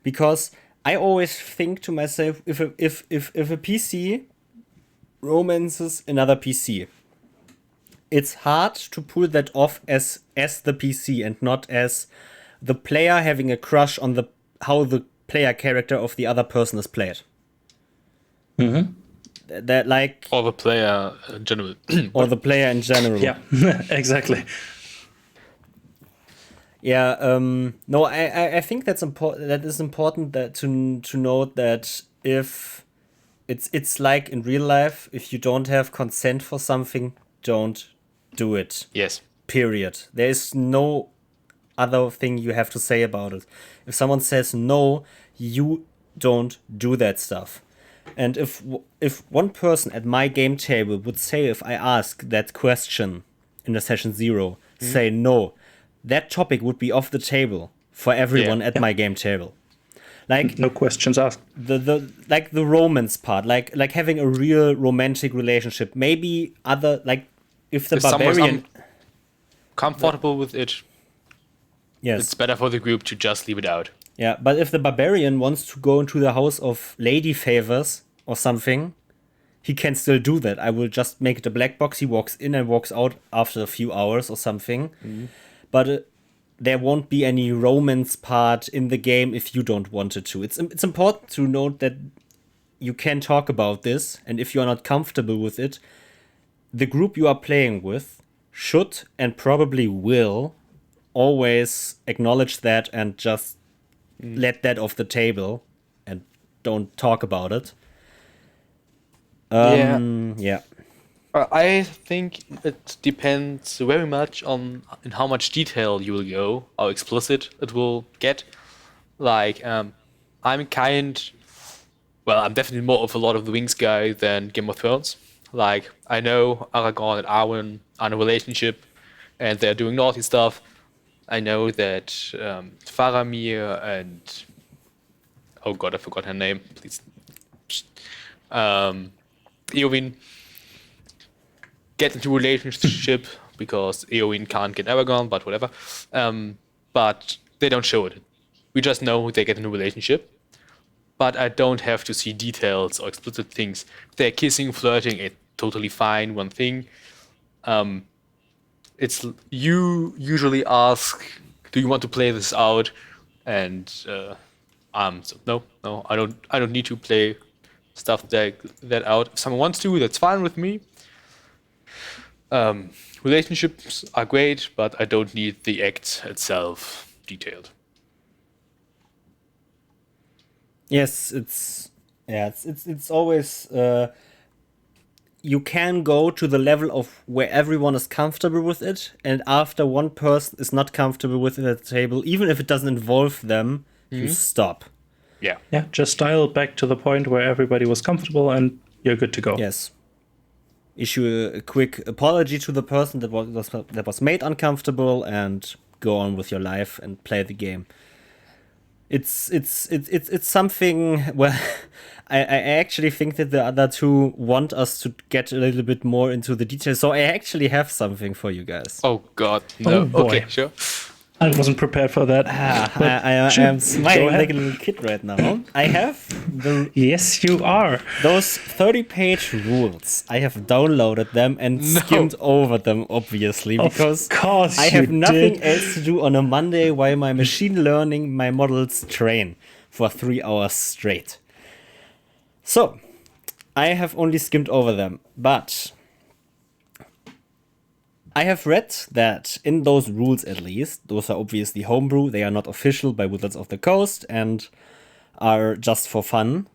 Because I always think to myself, if a PC romances another PC, it's hard to pull that off as the PC and not as the player having a crush on how the player character of the other person is played. That like, or the player in general. or the player in general. Yeah, exactly. Yeah. No, I think that's important. That is important that to note that if it's like in real life, if you don't have consent for something, don't do it. Yes. Period. There is no other thing you have to say about it. If someone says no, you don't do that stuff. And if one person at my game table would say, if I ask that question in the session zero, say no, that topic would be off the table for everyone at my game table. Like no questions asked. The like the romance part, like having a real romantic relationship. Maybe other, like if the barbarian comfortable with it, yes, it's better for the group to just leave it out. Yeah, but if the barbarian wants to go into the house of lady favors or something, he can still do that. I will just make it a black box. He walks in and walks out after a few hours or something. But there won't be any romance part in the game if you don't want it to. It's important to note that you can talk about this, and if you are not comfortable with it, the group you are playing with should and probably will always acknowledge that and just let that off the table and don't talk about it. Yeah. I think it depends very much on in how much detail you will go, how explicit it will get. Like, I'm kind, well, I'm definitely more of a Lord of the Rings guy than Game of Thrones. Like, I know Aragorn and Arwen are in a relationship, and they're doing naughty stuff. I know that Faramir and oh god, I forgot her name. Please, Eowyn get into a relationship because Eowyn can't get Aragorn, but whatever. But they don't show it. We just know they get in a relationship. But I don't have to see details or explicit things. If they're kissing, flirting, it's totally fine. One thing. It's you usually ask, "Do you want to play this out?" And so no, I don't need to play stuff like that out. If someone wants to, that's fine with me. Relationships are great, but I don't need the act itself detailed. Yes, it's always you can go to the level of where everyone is comfortable with it, and after one person is not comfortable with it at the table, even if it doesn't involve them, you stop. Yeah. Yeah, just dial back to the point where everybody was comfortable and you're good to go. Yes. Issue a quick apology to the person that was made uncomfortable, and go on with your life and play the game. It's something. Well, I actually think that the other two want us to get a little bit more into the details. So I actually have something for you guys. Oh god. No. Oh, boy. Okay, sure. I wasn't prepared for that. I am smiling like a little kid right now. I have Yes, you are. those 30-page rules. I have downloaded them and skimmed over them, obviously, because course I have you nothing did. else to do on a Monday while my machine learning, my models train for 3 hours straight. So, I have only skimmed over them, but I have read that in those rules, at least, those are obviously homebrew, they are not official by Wizards of the Coast and are just for fun,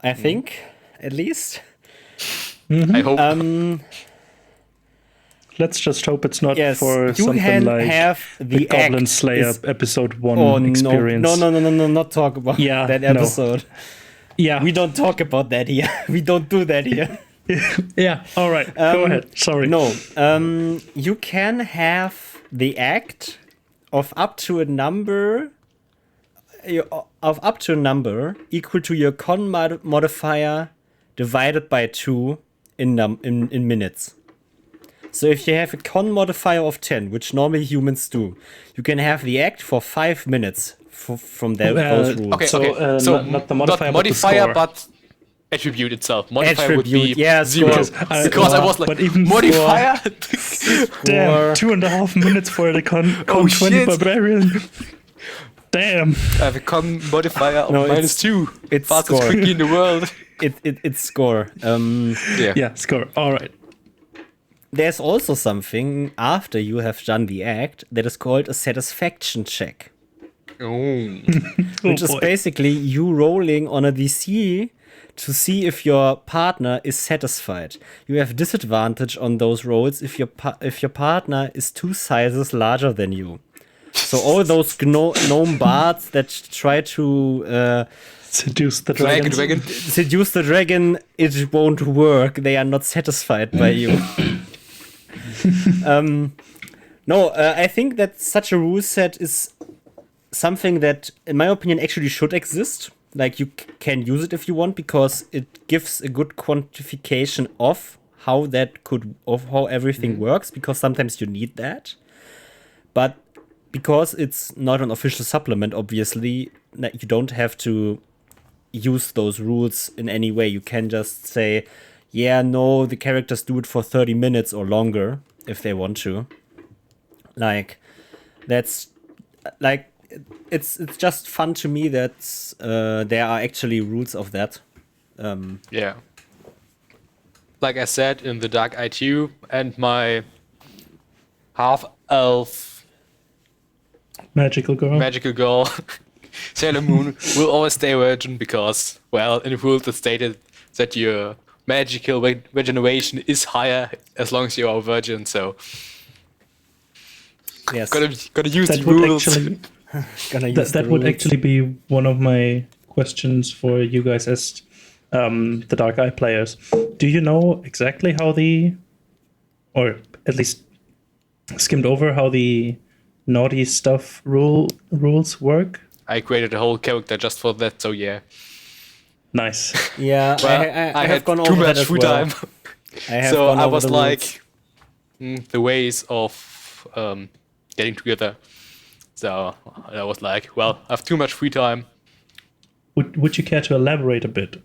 I think, at least. I hope. Let's just hope it's not Yes, for you something can like have the Goblin act Slayer is- episode 1 Oh, experience. no, not talk about Yeah, that no. episode. Yeah. We don't talk about that here. We don't do that here. Yeah, all right. Go ahead. Sorry. No, you can have the act of up to a number equal to your con modifier divided by 2 in minutes. So if you have a con modifier of 10, which normally humans do, you can have the act for 5 minutes from those rules. Okay, So, okay. So not the modifier, not but the score. but attribute itself. Modifier would be Attribute, yeah, 0. score. Because I was like, But even modifier? Damn, 2.5 minutes for the con 20 shit. barbarian. Damn. I have a con modifier of No, -2. it's Fastest score. quickie in the world. It's score. Yeah, score. All right. There's also something after you have done the act that is called a satisfaction check, Oh. which is boy. basically you rolling on a DC to see if your partner is satisfied. You have disadvantage on those rolls if your partner is 2 sizes larger than you. So all those gnome bards that try to Seduce the dragon. Dragon. seduce the dragon, it won't work. They are not satisfied by you. I think that such a rule set is something that, in my opinion, actually should exist. Like, you can use it if you want, because it gives a good quantification of how everything works, because sometimes you need that. But because it's not an official supplement, obviously, you don't have to use those rules in any way. You can just say, yeah, no, the characters do it for 30 minutes or longer if they want to. Like, that's like, it's just fun to me that there are actually rules of that. Yeah. Like I said in the Dark ITU, and my half-elf Magical girl. magical girl, Sailor Moon, will always stay a virgin because, well, in the rules it's stated that your magical regeneration is higher as long as you are a virgin. So Yes. gotta use That the would rules. actually Gonna use that the would rules. actually be one of my questions for you guys as the Dark Eye players. Do you know exactly how or at least skimmed over how the naughty stuff rules work? I created a whole character just for that. So yeah. Nice. Yeah, Well, I have had gone too over that much as free well. time. I have So gone I over was the like, rules. the ways of getting together. So I was like, well, I have too much free time. Would you care to elaborate a bit?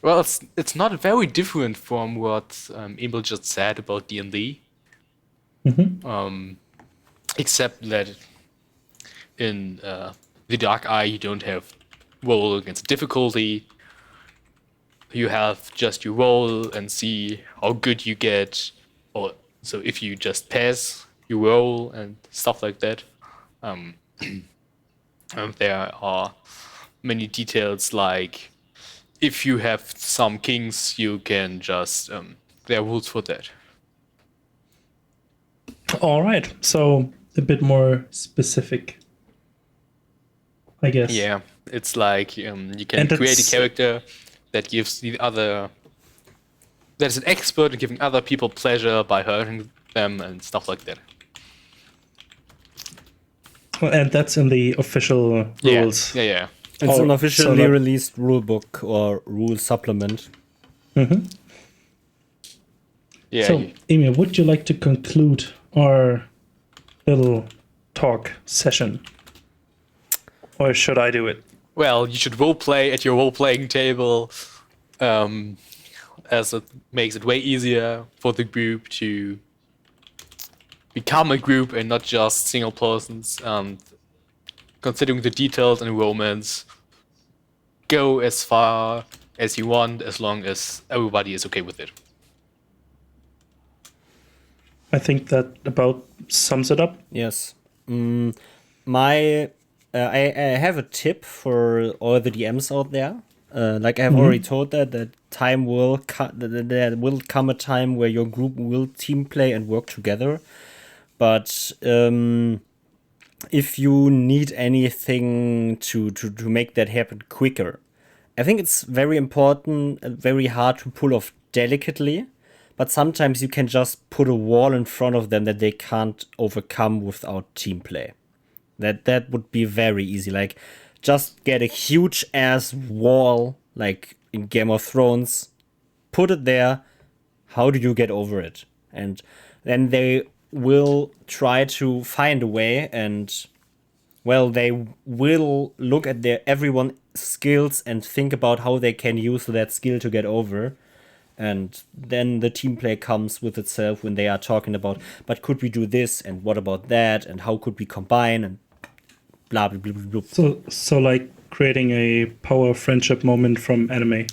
Well, it's not very different from what Emil just said about D&D. Except that in the Dark Eye you don't have roll against difficulty. You have just you roll and see how good you get, or so if you just pass, you roll and stuff like that. And there are many details like if you have some kings, you can just there are rules for that. All right. So a bit more specific, I guess. Yeah, it's like you can And create a it's- character that gives the other that is an expert at giving other people pleasure by hurting them and stuff like that. And that's in the official rules. Yeah. It's an so officially that- released rule book or rule supplement. Yeah. So, Emil, would you like to conclude our little talk session? Or should I do it? Well, you should role play at your role playing table, as it makes it way easier for the group to become a group and not just single persons. And considering the details and romance, go as far as you want as long as everybody is okay with it. I think that about sums it up. Yes. I have a tip for all the DMs out there. Like I have already told that time will there will come a time where your group will team play and work together. But if you need anything to make that happen quicker, I think it's very important and very hard to pull off delicately. But sometimes you can just put a wall in front of them that they can't overcome without team play. That would be very easy. Like, just get a huge ass wall, like in Game of Thrones, put it there. How do you get over it? And then they will try to find a way, and well, they will look at everyone's skills and think about how they can use that skill to get over. And then the team play comes with itself when they are talking about, but could we do this and what about that and how could we combine and blah blah blah blah. So like creating a power friendship moment from anime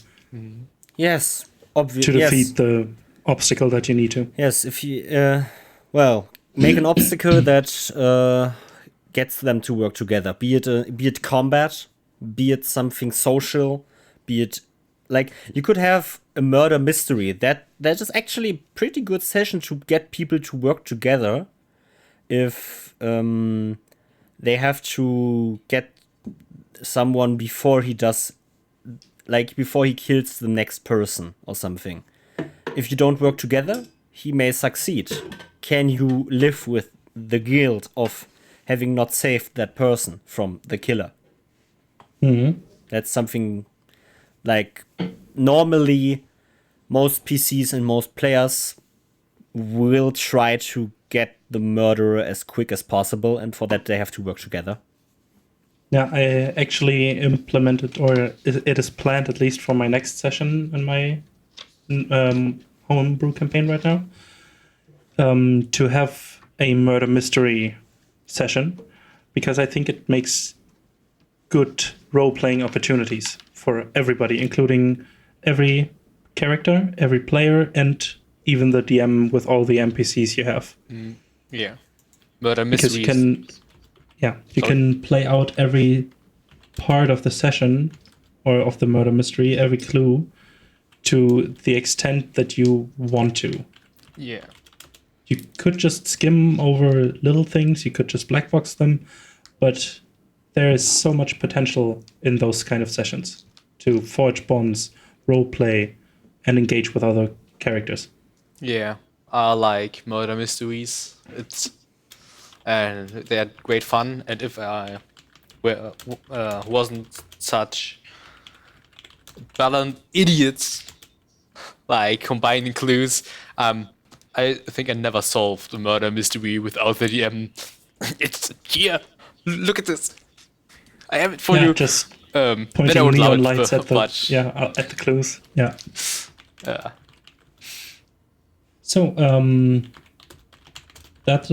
Yes, to yes. defeat the obstacle that you need to. Yes, if you make an obstacle that gets them to work together. Be it combat, be it something social, be it like you could have a murder mystery. That is actually a pretty good session to get people to work together. If they have to get someone before he kills the next person or something. If you don't work together, he may succeed. Can you live with the guilt of having not saved that person from the killer? That's something like normally most PCs and most players will try to get the murderer as quick as possible, and for that they have to work together. Yeah, I actually implemented, or it is planned at least for my next session in my homebrew campaign right now, to have a murder mystery session, because I think it makes good role-playing opportunities for everybody, including every character, every player, and even the DM with all the NPCs you have. Yeah. Murder Because mysteries. you can play out every part of the session or of the murder mystery, every clue, to the extent that you want to. Yeah. You could just skim over little things, you could just black box them, but there is so much potential in those kind of sessions to forge bonds, role play, and engage with other characters. Yeah. I like murder mysteries. And they're great fun. And if I wasn't such balanced idiots, like combining clues, I think I never solved a murder mystery without the DM. It's here. Look at this. I have it for you. Just Then I pointing would love neon it lights at the much. at the clues. Yeah. Yeah. So that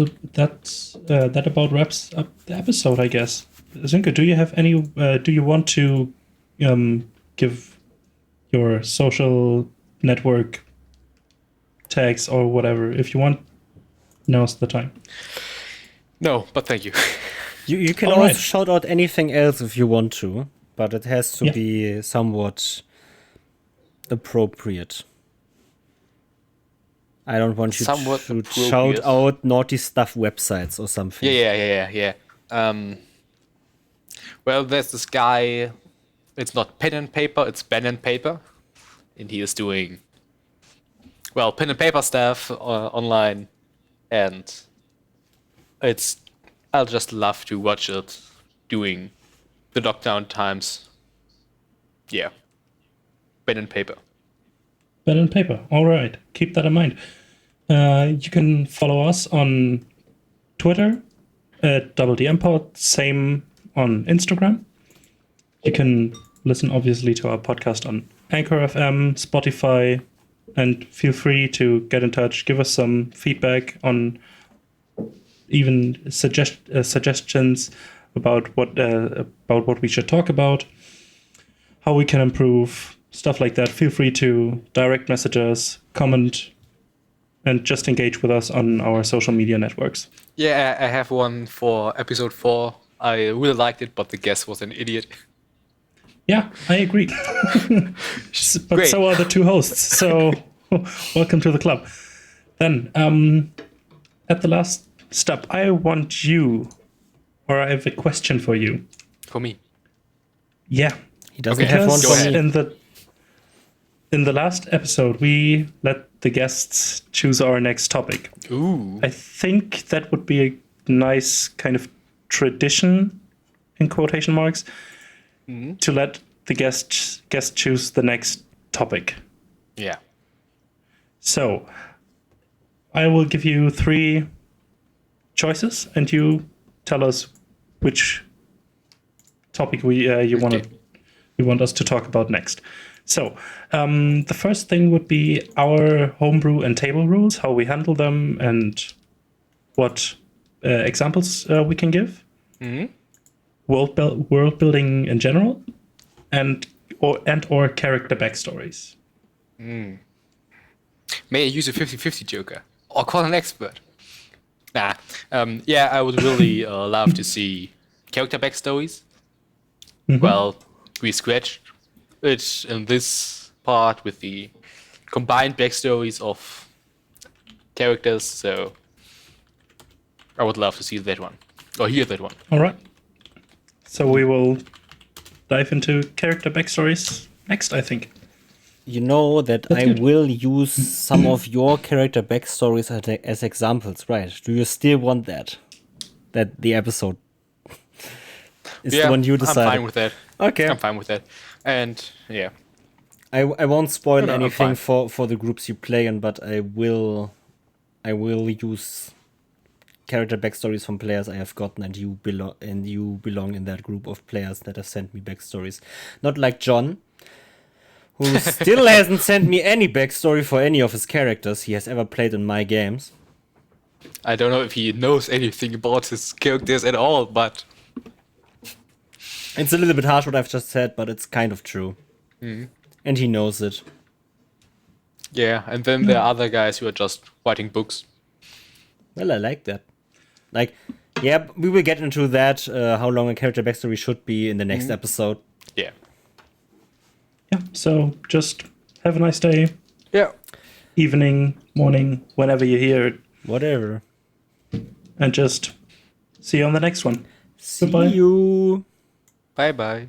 about wraps up the episode, I guess. Zinka, do you have any? Do you want to give your social network tags or whatever? If you want, now's the time. No, but thank you. You can All also right. shout out anything else if you want to, but it has to Yeah. be somewhat appropriate. I don't want you Somewhat to appropriate. shout out naughty stuff websites or something. Yeah. Well, there's this guy. It's not pen and paper, it's pen and paper. And he is doing, well, pen and paper stuff online. And I'll just love to watch it doing the lockdown times. Yeah. Pen and paper. Pen and paper. All right. Keep that in mind. You can follow us on Twitter at DoubleDMPod. Same on Instagram. You can listen, obviously, to our podcast on Anchor FM, Spotify, and feel free to get in touch. Give us some feedback on even suggestions about what we should talk about, how we can improve, stuff like that. Feel free to direct message us, comment, and just engage with us on our social media networks. Yeah, I have one for episode 4. I really liked it, but the guest was an idiot. Yeah, I agree. But Great. so are the two hosts. So welcome to the club. Then, at the last step, I want you, or I have a question for you. For me. Yeah. He doesn't Okay, have one go for ahead. me. In the last episode, we let the guests choose our next topic. Ooh. I think that would be a nice kind of tradition, in quotation marks, to let the guest choose the next topic. Yeah. So, I will give you 3 choices, and you tell us which topic you want us to talk about next. So, the first thing would be our homebrew and table rules, how we handle them, and what examples we can give. World building in general, and or character backstories. May I use a 50-50 joker? Or call an expert? Nah. Yeah, I would really love to see character backstories. Well, we scratched it in this part with the combined backstories of characters, so I would love to see that one. Or hear that one. All right. So we will dive into character backstories next, I think. You know that I good. will use some of your character backstories as examples, right? Do you still want that? That the episode is the one you decided? I'm fine with that. Okay. I'm fine with that. And yeah. I won't spoil No, I'm anything fine. for the groups you play in, but I will use character backstories from players I have gotten, and you belong in that group of players that have sent me backstories. Not like John, who still hasn't sent me any backstory for any of his characters he has ever played in my games. I don't know if he knows anything about his characters at all, but It's a little bit harsh what I've just said, but it's kind of true. And he knows it. yeah. And then there are other guys who are just writing books. Well, I like that. Like, yeah, we will get into that, how long a character backstory should be in the next episode. Yeah. Yeah. So just Have a nice day, Yeah. evening, morning, whenever you hear it. Whatever. And just see you on the next one. See Goodbye. you. Bye bye.